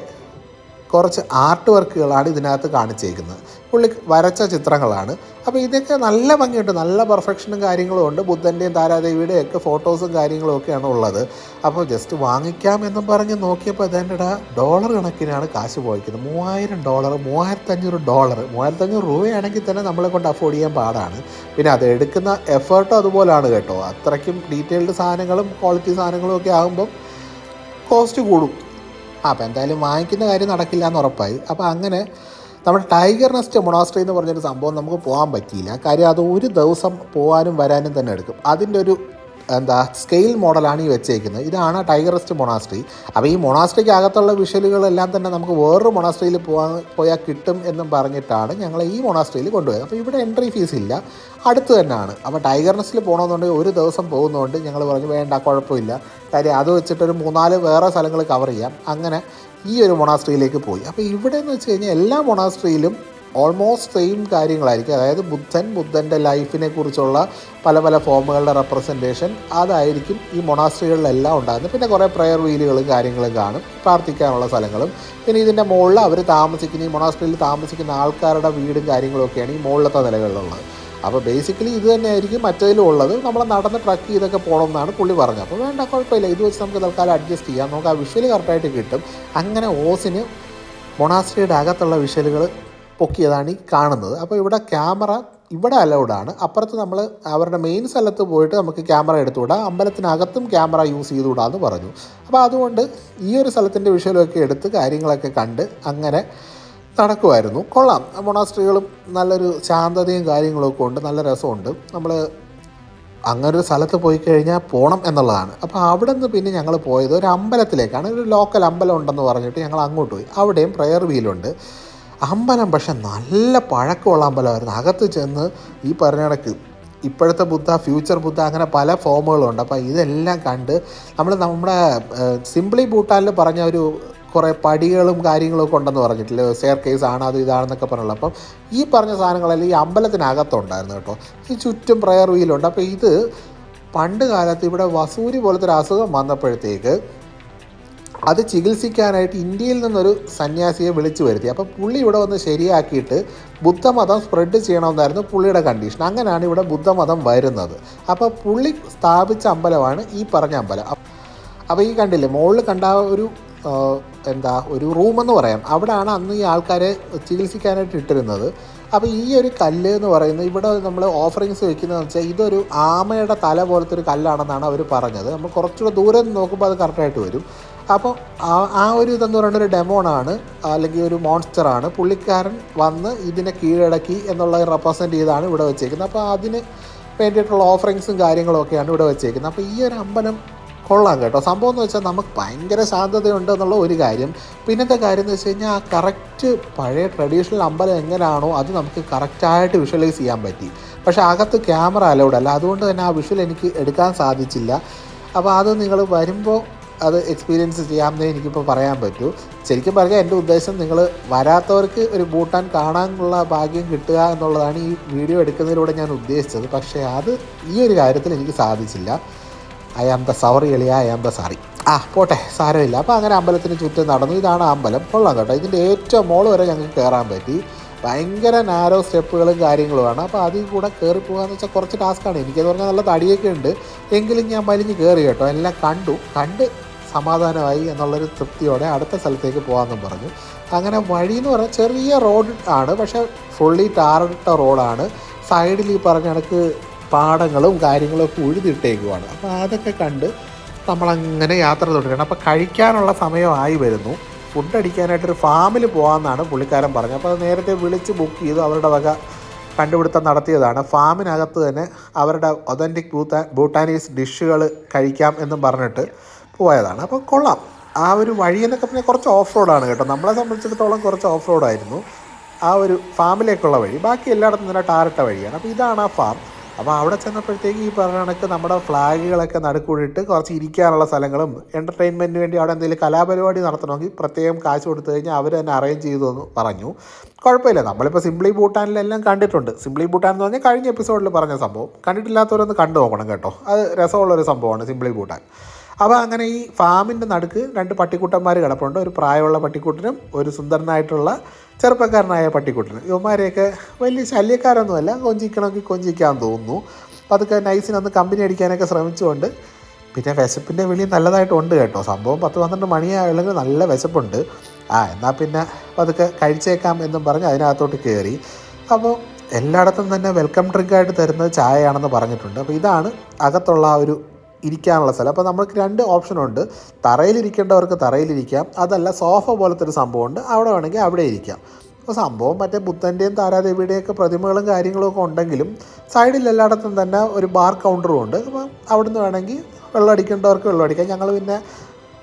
കുറച്ച് ആർട്ട് വർക്കുകളാണ് ഇതിനകത്ത് കാണിച്ചേക്കുന്നത്. പുള്ളി വരച്ച ചിത്രങ്ങളാണ്. അപ്പോൾ ഇതൊക്കെ നല്ല ഭംഗിയുണ്ട്, നല്ല പെർഫെക്ഷനും കാര്യങ്ങളും ഉണ്ട്. ബുദ്ധൻ്റെയും താരാദേവിയുടെയും ഒക്കെ ഫോട്ടോസും കാര്യങ്ങളും ഒക്കെയാണ് ഉള്ളത്. അപ്പോൾ ജസ്റ്റ് വാങ്ങിക്കാം എന്നും പറഞ്ഞ് നോക്കിയപ്പോൾ അതിൻ്റെ ഡോളർ കണക്കിനാണ് കാശ് പോയിക്കുന്നത്. $3000, $3500. $3500 തന്നെ നമ്മളെ കൊണ്ട് അഫോർഡ് ചെയ്യാൻ പാടാണ്. പിന്നെ അത് എടുക്കുന്ന എഫേർട്ടും അതുപോലെയാണ് കേട്ടോ. അത്രയ്ക്കും ഡീറ്റെയിൽഡ് സാധനങ്ങളും ക്വാളിറ്റി സാധനങ്ങളും ഒക്കെ ആകുമ്പം കോസ്റ്റ് കൂടും. അപ്പോൾ എന്തായാലും വാങ്ങിക്കുന്ന കാര്യം നടക്കില്ല എന്ന് ഉറപ്പായി. അപ്പോൾ അങ്ങനെ നമ്മുടെ ടൈഗർ നെസ്റ്റ് മൊണാസ്ട്രി എന്ന് പറഞ്ഞൊരു സംഭവം നമുക്ക് പോകാൻ പറ്റിയില്ല. കാര്യം അത് ഒരു ദിവസം പോകാനും വരാനും തന്നെ എടുക്കും. അതിൻ്റെ ഒരു സ്കെയിൽ മോഡലാണ് ഈ വെച്ചേക്കുന്നത്. ഇതാണ് ടൈഗർ നെസ്റ്റ് മൊണാസ്ട്രി. അപ്പോൾ ഈ മൊണാസ്ട്രിക്ക് അകത്തുള്ള വിഷ്വലുകളെല്ലാം തന്നെ നമുക്ക് വേറൊരു മൊണാസ്ട്രിയിൽ പോയാൽ കിട്ടും എന്നും പറഞ്ഞിട്ടാണ് ഞങ്ങൾ ഈ മൊണാസ്ട്രിയിൽ കൊണ്ടുപോയത്. അപ്പോൾ ഇവിടെ എൻട്രി ഫീസ് ഇല്ല, അടുത്ത് തന്നെയാണ്. അപ്പോൾ ടൈഗർ നെസ്റ്റിൽ പോകണമെന്നുണ്ടെങ്കിൽ ഒരു ദിവസം പോകുന്നതുകൊണ്ട് ഞങ്ങൾ പറഞ്ഞു വേണ്ട, കുഴപ്പമില്ല, കാര്യം അത് വെച്ചിട്ടൊരു 3-4 വേറെ സ്ഥലങ്ങൾ കവർ ചെയ്യാം. അങ്ങനെ ഈ ഒരു മൊണാസ്ട്രിയിലേക്ക് പോയി. അപ്പോൾ ഇവിടെ എന്ന് വെച്ച് കഴിഞ്ഞാൽ എല്ലാ മൊണാസ്ട്രിയിലും ഓൾമോസ്റ്റ് സെയിം കാര്യങ്ങളായിരിക്കും. അതായത് ബുദ്ധൻ്റെ ലൈഫിനെ കുറിച്ചുള്ള പല പല ഫോമുകളുടെ റെപ്രസെൻറ്റേഷൻ അതായിരിക്കും ഈ മൊണാസ്ട്രികളിലെല്ലാം ഉണ്ടാകുന്നത്. പിന്നെ കുറേ പ്രെയർ വീലുകളും കാര്യങ്ങളും കാണും, പ്രാർത്ഥിക്കാനുള്ള സ്ഥലങ്ങളും. പിന്നെ ഇതിൻ്റെ മുകളിൽ അവർ താമസിക്കുന്ന, ഈ മൊണാസ്ട്രിയിൽ താമസിക്കുന്ന ആൾക്കാരുടെ വീടും കാര്യങ്ങളൊക്കെയാണ് ഈ മുകളിലത്തെ നിലകളിലുള്ളത്. അപ്പോൾ ബേസിക്കലി ഇത് തന്നെയായിരിക്കും മറ്റേതിലും ഉള്ളത്. നമ്മൾ നടന്ന് ട്രക്ക് ചെയ്തൊക്കെ പോകണം എന്നാണ് പുള്ളി പറഞ്ഞത്. അപ്പോൾ വേണ്ട, കുഴപ്പമില്ല, ഇത് വെച്ച് നമുക്ക് തൽക്കാലം അഡ്ജസ്റ്റ് ചെയ്യാം, നമുക്ക് ആ വിഷ്വൽ കറക്റ്റായിട്ട് കിട്ടും. അങ്ങനെ ഓസിന് മൊണാസ്ട്രിയുടെ അകത്തുള്ള വിഷ്വലുകൾ പൊക്കിയതാണ് ഈ കാണുന്നത്. അപ്പോൾ ഇവിടെ ക്യാമറ ഇവിടെ അലൗഡാണ്. അപ്പുറത്ത് നമ്മൾ അവരുടെ മെയിൻ സ്ഥലത്ത് പോയിട്ട് നമുക്ക് ക്യാമറ എടുത്തുകൂടാ, അമ്പലത്തിനകത്തും ക്യാമറ യൂസ് ചെയ്തുകൂടാന്ന് പറഞ്ഞു. അപ്പോൾ അതുകൊണ്ട് ഈ ഒരു സ്ഥലത്തിൻ്റെ വിഷ്വലൊക്കെ എടുത്ത് കാര്യങ്ങളൊക്കെ കണ്ട് അങ്ങനെ നടക്കുമായിരുന്നു. കൊള്ളാം, മൊണാസ്ട്രികളും നല്ലൊരു ശാന്തതയും കാര്യങ്ങളൊക്കെ ഉണ്ട്, നല്ല രസമുണ്ട്. നമ്മൾ അങ്ങനൊരു സ്ഥലത്ത് പോയി കഴിഞ്ഞാൽ പോകണം എന്നുള്ളതാണ്. അപ്പോൾ അവിടെ നിന്ന് പിന്നെ ഞങ്ങൾ പോയത് ഒരു അമ്പലത്തിലേക്കാണ്. ഒരു ലോക്കൽ അമ്പലം ഉണ്ടെന്ന് പറഞ്ഞിട്ട് ഞങ്ങൾ അങ്ങോട്ട് പോയി. അവിടെയും പ്രെയർ വീലുണ്ട്. അമ്പലം പക്ഷെ നല്ല പഴക്കമുള്ള അമ്പലമായിരുന്നു. അകത്ത് ചെന്ന് ഈ പറഞ്ഞ കണക്ക് ഇപ്പോഴത്തെ ബുദ്ധ, ഫ്യൂച്ചർ ബുദ്ധ, അങ്ങനെ പല ഫോമുകളുണ്ട്. അപ്പോൾ ഇതെല്ലാം കണ്ട് നമ്മുടെ സിംപ്ലി ഭൂട്ടാനിൽ പറഞ്ഞ ഒരു കുറേ പടികളും കാര്യങ്ങളൊക്കെ ഉണ്ടെന്ന് പറഞ്ഞിട്ടില്ലേ, സ്റ്റെയർ കേസ് ആണ് അത് ഇതാണെന്നൊക്കെ പറഞ്ഞുള്ളൂ. അപ്പം ഈ പറഞ്ഞ സാധനങ്ങളെല്ലാം ഈ അമ്പലത്തിനകത്തുണ്ടായിരുന്നു കേട്ടോ. ഈ ചുറ്റും പ്രെയർ വീലുണ്ട്. അപ്പോൾ ഇത് പണ്ട് കാലത്ത് ഇവിടെ വസൂരി പോലത്തെ ഒരു അസുഖം വന്നപ്പോഴത്തേക്ക് അത് ചികിത്സിക്കാനായിട്ട് ഇന്ത്യയിൽ നിന്നൊരു സന്യാസിയെ വിളിച്ചു വരുത്തി. അപ്പോൾ പുള്ളി ഇവിടെ വന്ന് ശരിയാക്കിയിട്ട് ബുദ്ധമതം സ്പ്രെഡ് ചെയ്യണമെന്നായിരുന്നു പുള്ളിയുടെ കണ്ടീഷൻ. അങ്ങനെയാണ് ഇവിടെ ബുദ്ധമതം വരുന്നത്. അപ്പോൾ പുള്ളി സ്ഥാപിച്ച അമ്പലമാണ് ഈ പറഞ്ഞ അമ്പലം. അപ്പോൾ ഈ കണ്ടില്ലേ മുകളിൽ കണ്ട ഒരു ഒരു റൂമെന്ന് പറയാം, അവിടെയാണ് അന്ന് ഈ ആൾക്കാരെ ചികിത്സിക്കാനായിട്ട് ഇട്ടിരുന്നത്. അപ്പോൾ ഈ ഒരു കല്ല് എന്ന് പറയുന്നത് ഇവിടെ നമ്മൾ ഓഫറിങ്സ് വെക്കുന്നതെന്ന് വെച്ചാൽ ഇതൊരു ആമയുടെ തല പോലത്തെ ഒരു കല്ലാണെന്നാണ് അവർ പറഞ്ഞത്. നമ്മൾ കുറച്ചുകൂടെ ദൂരെ നിന്ന് നോക്കുമ്പോൾ അത് കറക്റ്റായിട്ട് വരും. അപ്പോൾ ആ ഒരു ഇതെന്ന് പറയുന്ന ഒരു ഡെമോണാണ്, അല്ലെങ്കിൽ ഒരു മോൺസ്റ്ററാണ്. പുള്ളിക്കാരൻ വന്ന് ഇതിനെ കീഴടക്കി എന്നുള്ളത് റെപ്രസെൻറ്റ് ചെയ്താണ് ഇവിടെ വെച്ചേക്കുന്നത്. അപ്പോൾ അതിന് വേണ്ടിയിട്ടുള്ള ഓഫറിങ്സും കാര്യങ്ങളൊക്കെയാണ് ഇവിടെ വെച്ചേക്കുന്നത്. അപ്പോൾ ഈ ഒരു അമ്പലം കൊള്ളാം കേട്ടോ. സംഭവം എന്ന് വെച്ചാൽ നമുക്ക് ഭയങ്കര ശാന്തതയുണ്ട് എന്നുള്ള ഒരു കാര്യം. പിന്നത്തെ കാര്യം എന്ന് വെച്ച് കഴിഞ്ഞാൽ ആ കറക്റ്റ് പഴയ ട്രഡീഷണൽ അമ്പലം എങ്ങനെയാണോ അത് നമുക്ക് കറക്റ്റായിട്ട് വിഷ്വലൈസ് ചെയ്യാൻ പറ്റി. പക്ഷേ അകത്ത് ക്യാമറ അലൗഡ് അല്ല, അതുകൊണ്ട് തന്നെ ആ വിഷ്വൽ എനിക്ക് എടുക്കാൻ സാധിച്ചില്ല. അപ്പോൾ അത് നിങ്ങൾ വരുമ്പോൾ അത് എക്സ്പീരിയൻസ് ചെയ്യാമെന്നേ എനിക്കിപ്പോൾ പറയാൻ പറ്റൂ. ശരിക്കും പറഞ്ഞാൽ എൻ്റെ ഉദ്ദേശം നിങ്ങൾ വരാത്തവർക്ക് ഒരു ഭൂട്ടാൻ കാണാനുള്ള ഭാഗ്യം കിട്ടുക എന്നുള്ളതാണ് ഈ വീഡിയോ എടുക്കുന്നതിലൂടെ ഞാൻ ഉദ്ദേശിച്ചത്. പക്ഷേ അത് ഈ ഒരു കാര്യത്തിൽ എനിക്ക് സാധിച്ചില്ല. ഐ ആം ദ സോറി എളിയ, ഐ ആം ദ സോറി. പോട്ടെ, സാരമില്ല. അപ്പോൾ അങ്ങനെ അമ്പലത്തിന് ചുറ്റും നടന്നു. ഇതാണ് അമ്പലം. കൊള്ളാം കേട്ടോ. ഇതിൻ്റെ ഏറ്റവും മോള് വരെ ഞങ്ങൾക്ക് കയറാൻ പറ്റി. ഭയങ്കര നാരോ സ്റ്റെപ്പുകളും കാര്യങ്ങളുമാണ്. അപ്പോൾ അതിൽ കൂടെ കയറി പോകാമെന്ന് വെച്ചാൽ കുറച്ച് ടാസ്ക്കാണ്. എനിക്കെന്ന് പറഞ്ഞാൽ നല്ല തടിയൊക്കെ ഉണ്ട്, എങ്കിലും ഞാൻ വലിഞ്ഞ് കയറി കേട്ടോ. എല്ലാം കണ്ട് സമാധാനമായി എന്നുള്ളൊരു തൃപ്തിയോടെ അടുത്ത സ്ഥലത്തേക്ക് പോകാമെന്നും പറഞ്ഞു. അങ്ങനെ വഴി എന്ന് പറഞ്ഞാൽ ചെറിയ റോഡ് ആണ്, പക്ഷേ ഫുള്ളി ടാറിട്ട റോഡാണ്. സൈഡിൽ ഈ പറഞ്ഞ കണക്ക് പാടങ്ങളും കാര്യങ്ങളും ഒക്കെ ഉഴുതിട്ടേക്കുവാണ്. അപ്പോൾ അതൊക്കെ കണ്ട് നമ്മളങ്ങനെ യാത്ര തുടരണം. അപ്പോൾ കഴിക്കാനുള്ള സമയമായി വരുന്നു. ഫുഡ് അടിക്കാനായിട്ടൊരു ഫാമിൽ പോകാമെന്നാണ് പുള്ളിക്കാരൻ പറഞ്ഞത്. അപ്പോൾ അത് നേരത്തെ വിളിച്ച് ബുക്ക് ചെയ്തു. അവരുടെ വക കണ്ടുപിടുത്തം നടത്തിയതാണ്. ഫാമിനകത്ത് തന്നെ അവരുടെ ഒതൻറ്റിക് ഭൂട്ടാനീസ് ഡിഷുകൾ കഴിക്കാം എന്നും പറഞ്ഞിട്ട് പോയതാണ്. അപ്പോൾ കൊള്ളാം. ആ ഒരു വഴി എന്നൊക്കെ പറഞ്ഞാൽ കുറച്ച് ഓഫ് റോഡാണ് കേട്ടോ. നമ്മളെ സംബന്ധിച്ചിടത്തോളം കുറച്ച് ഓഫ് റോഡായിരുന്നു ആ ഒരു ഫാമിലേക്കുള്ള വഴി. ബാക്കി എല്ലായിടത്തും തന്നെ ടാറിട്ട വഴിയാണ്. അപ്പോൾ ഇതാണ് ആ ഫാം. അപ്പോൾ അവിടെ ചെന്നപ്പോഴത്തേക്ക് ഈ പറഞ്ഞ കണക്ക് നമ്മുടെ ഫ്ലാഗുകളൊക്കെ നടുക്കൂടിയിട്ട് കുറച്ച് ഇരിക്കാനുള്ള സ്ഥലങ്ങളും എൻ്റർടൈൻമെൻറ്റിന് വേണ്ടി അവിടെ എന്തെങ്കിലും കലാപരിപാടി നടത്തണമെങ്കിൽ പ്രത്യേകം കാശ് കൊടുത്തു കഴിഞ്ഞാൽ അവർ തന്നെ അറേഞ്ച് ചെയ്തു എന്ന് പറഞ്ഞു. കുഴപ്പമില്ല. നമ്മളിപ്പോൾ സിംപ്ലി ഭൂട്ടാനിലെല്ലാം കണ്ടിട്ടുണ്ട്. സിംപ്ലി ഭൂട്ടാൻ എന്ന് പറഞ്ഞാൽ കഴിഞ്ഞ എപ്പിസോഡിൽ പറഞ്ഞ സംഭവം കണ്ടിട്ടില്ലാത്തവരൊന്ന് കണ്ടു നോക്കണം കേട്ടോ. അത് രസമുള്ളൊരു സംഭവമാണ് സിംപ്ലി ഭൂട്ടാൻ. അപ്പോൾ അങ്ങനെ ഈ ഫാമിൻ്റെ നടുക്ക് 2 പട്ടിക്കുട്ടന്മാർ കിടപ്പുണ്ട്. ഒരു പ്രായമുള്ള പട്ടിക്കുട്ടനും ഒരു സുന്ദരനായിട്ടുള്ള ചെറുപ്പക്കാരനായ പട്ടിക്കുട്ടനും. ഇവന്മാരെയൊക്കെ വലിയ ശല്യക്കാരൊന്നുമല്ല, കൊഞ്ചിക്കണമെങ്കിൽ കൊഞ്ചിക്കാൻ തോന്നുന്നു. അപ്പോൾ അതൊക്കെ നൈസിനൊന്ന് കമ്പനി അടിക്കാനൊക്കെ ശ്രമിച്ചുകൊണ്ട്. പിന്നെ വിശപ്പിൻ്റെ വിളി നല്ലതായിട്ടുണ്ട് കേട്ടോ. സംഭവം 10-12 മണിയായുള്ളെങ്കിൽ നല്ല വിശപ്പുണ്ട്. എന്നാൽ പിന്നെ അതൊക്കെ കഴിച്ചേക്കാം എന്നും പറഞ്ഞ് അതിനകത്തോട്ട് കയറി. അപ്പോൾ എല്ലായിടത്തും തന്നെ വെൽക്കം ഡ്രിങ്കായിട്ട് തരുന്നത് ചായയാണെന്ന് പറഞ്ഞിട്ടുണ്ട്. അപ്പോൾ ഇതാണ് അകത്തുള്ള ആ ഒരു ഇരിക്കാനുള്ള സ്ഥലം. അപ്പോൾ നമുക്ക് 2 ഓപ്ഷനുണ്ട്. തറയിലിരിക്കേണ്ടവർക്ക് തറയിലിരിക്കാം, അതല്ല സോഫ പോലത്തെ ഒരു സംഭവമുണ്ട്, അവിടെ വേണമെങ്കിൽ അവിടെ ഇരിക്കാം. അപ്പോൾ സംഭവം മറ്റേ ബുദ്ധൻ്റെയും താരാദേവിയുടെയൊക്കെ പ്രതിമകളും കാര്യങ്ങളൊക്കെ ഉണ്ടെങ്കിലും സൈഡിൽ എല്ലായിടത്തും തന്നെ ഒരു ബാർ കൗണ്ടറും ഉണ്ട്. അപ്പോൾ അവിടുന്ന് വേണമെങ്കിൽ വെള്ളം അടിക്കേണ്ടവർക്ക് വെള്ളം അടിക്കാം. ഞങ്ങൾ പിന്നെ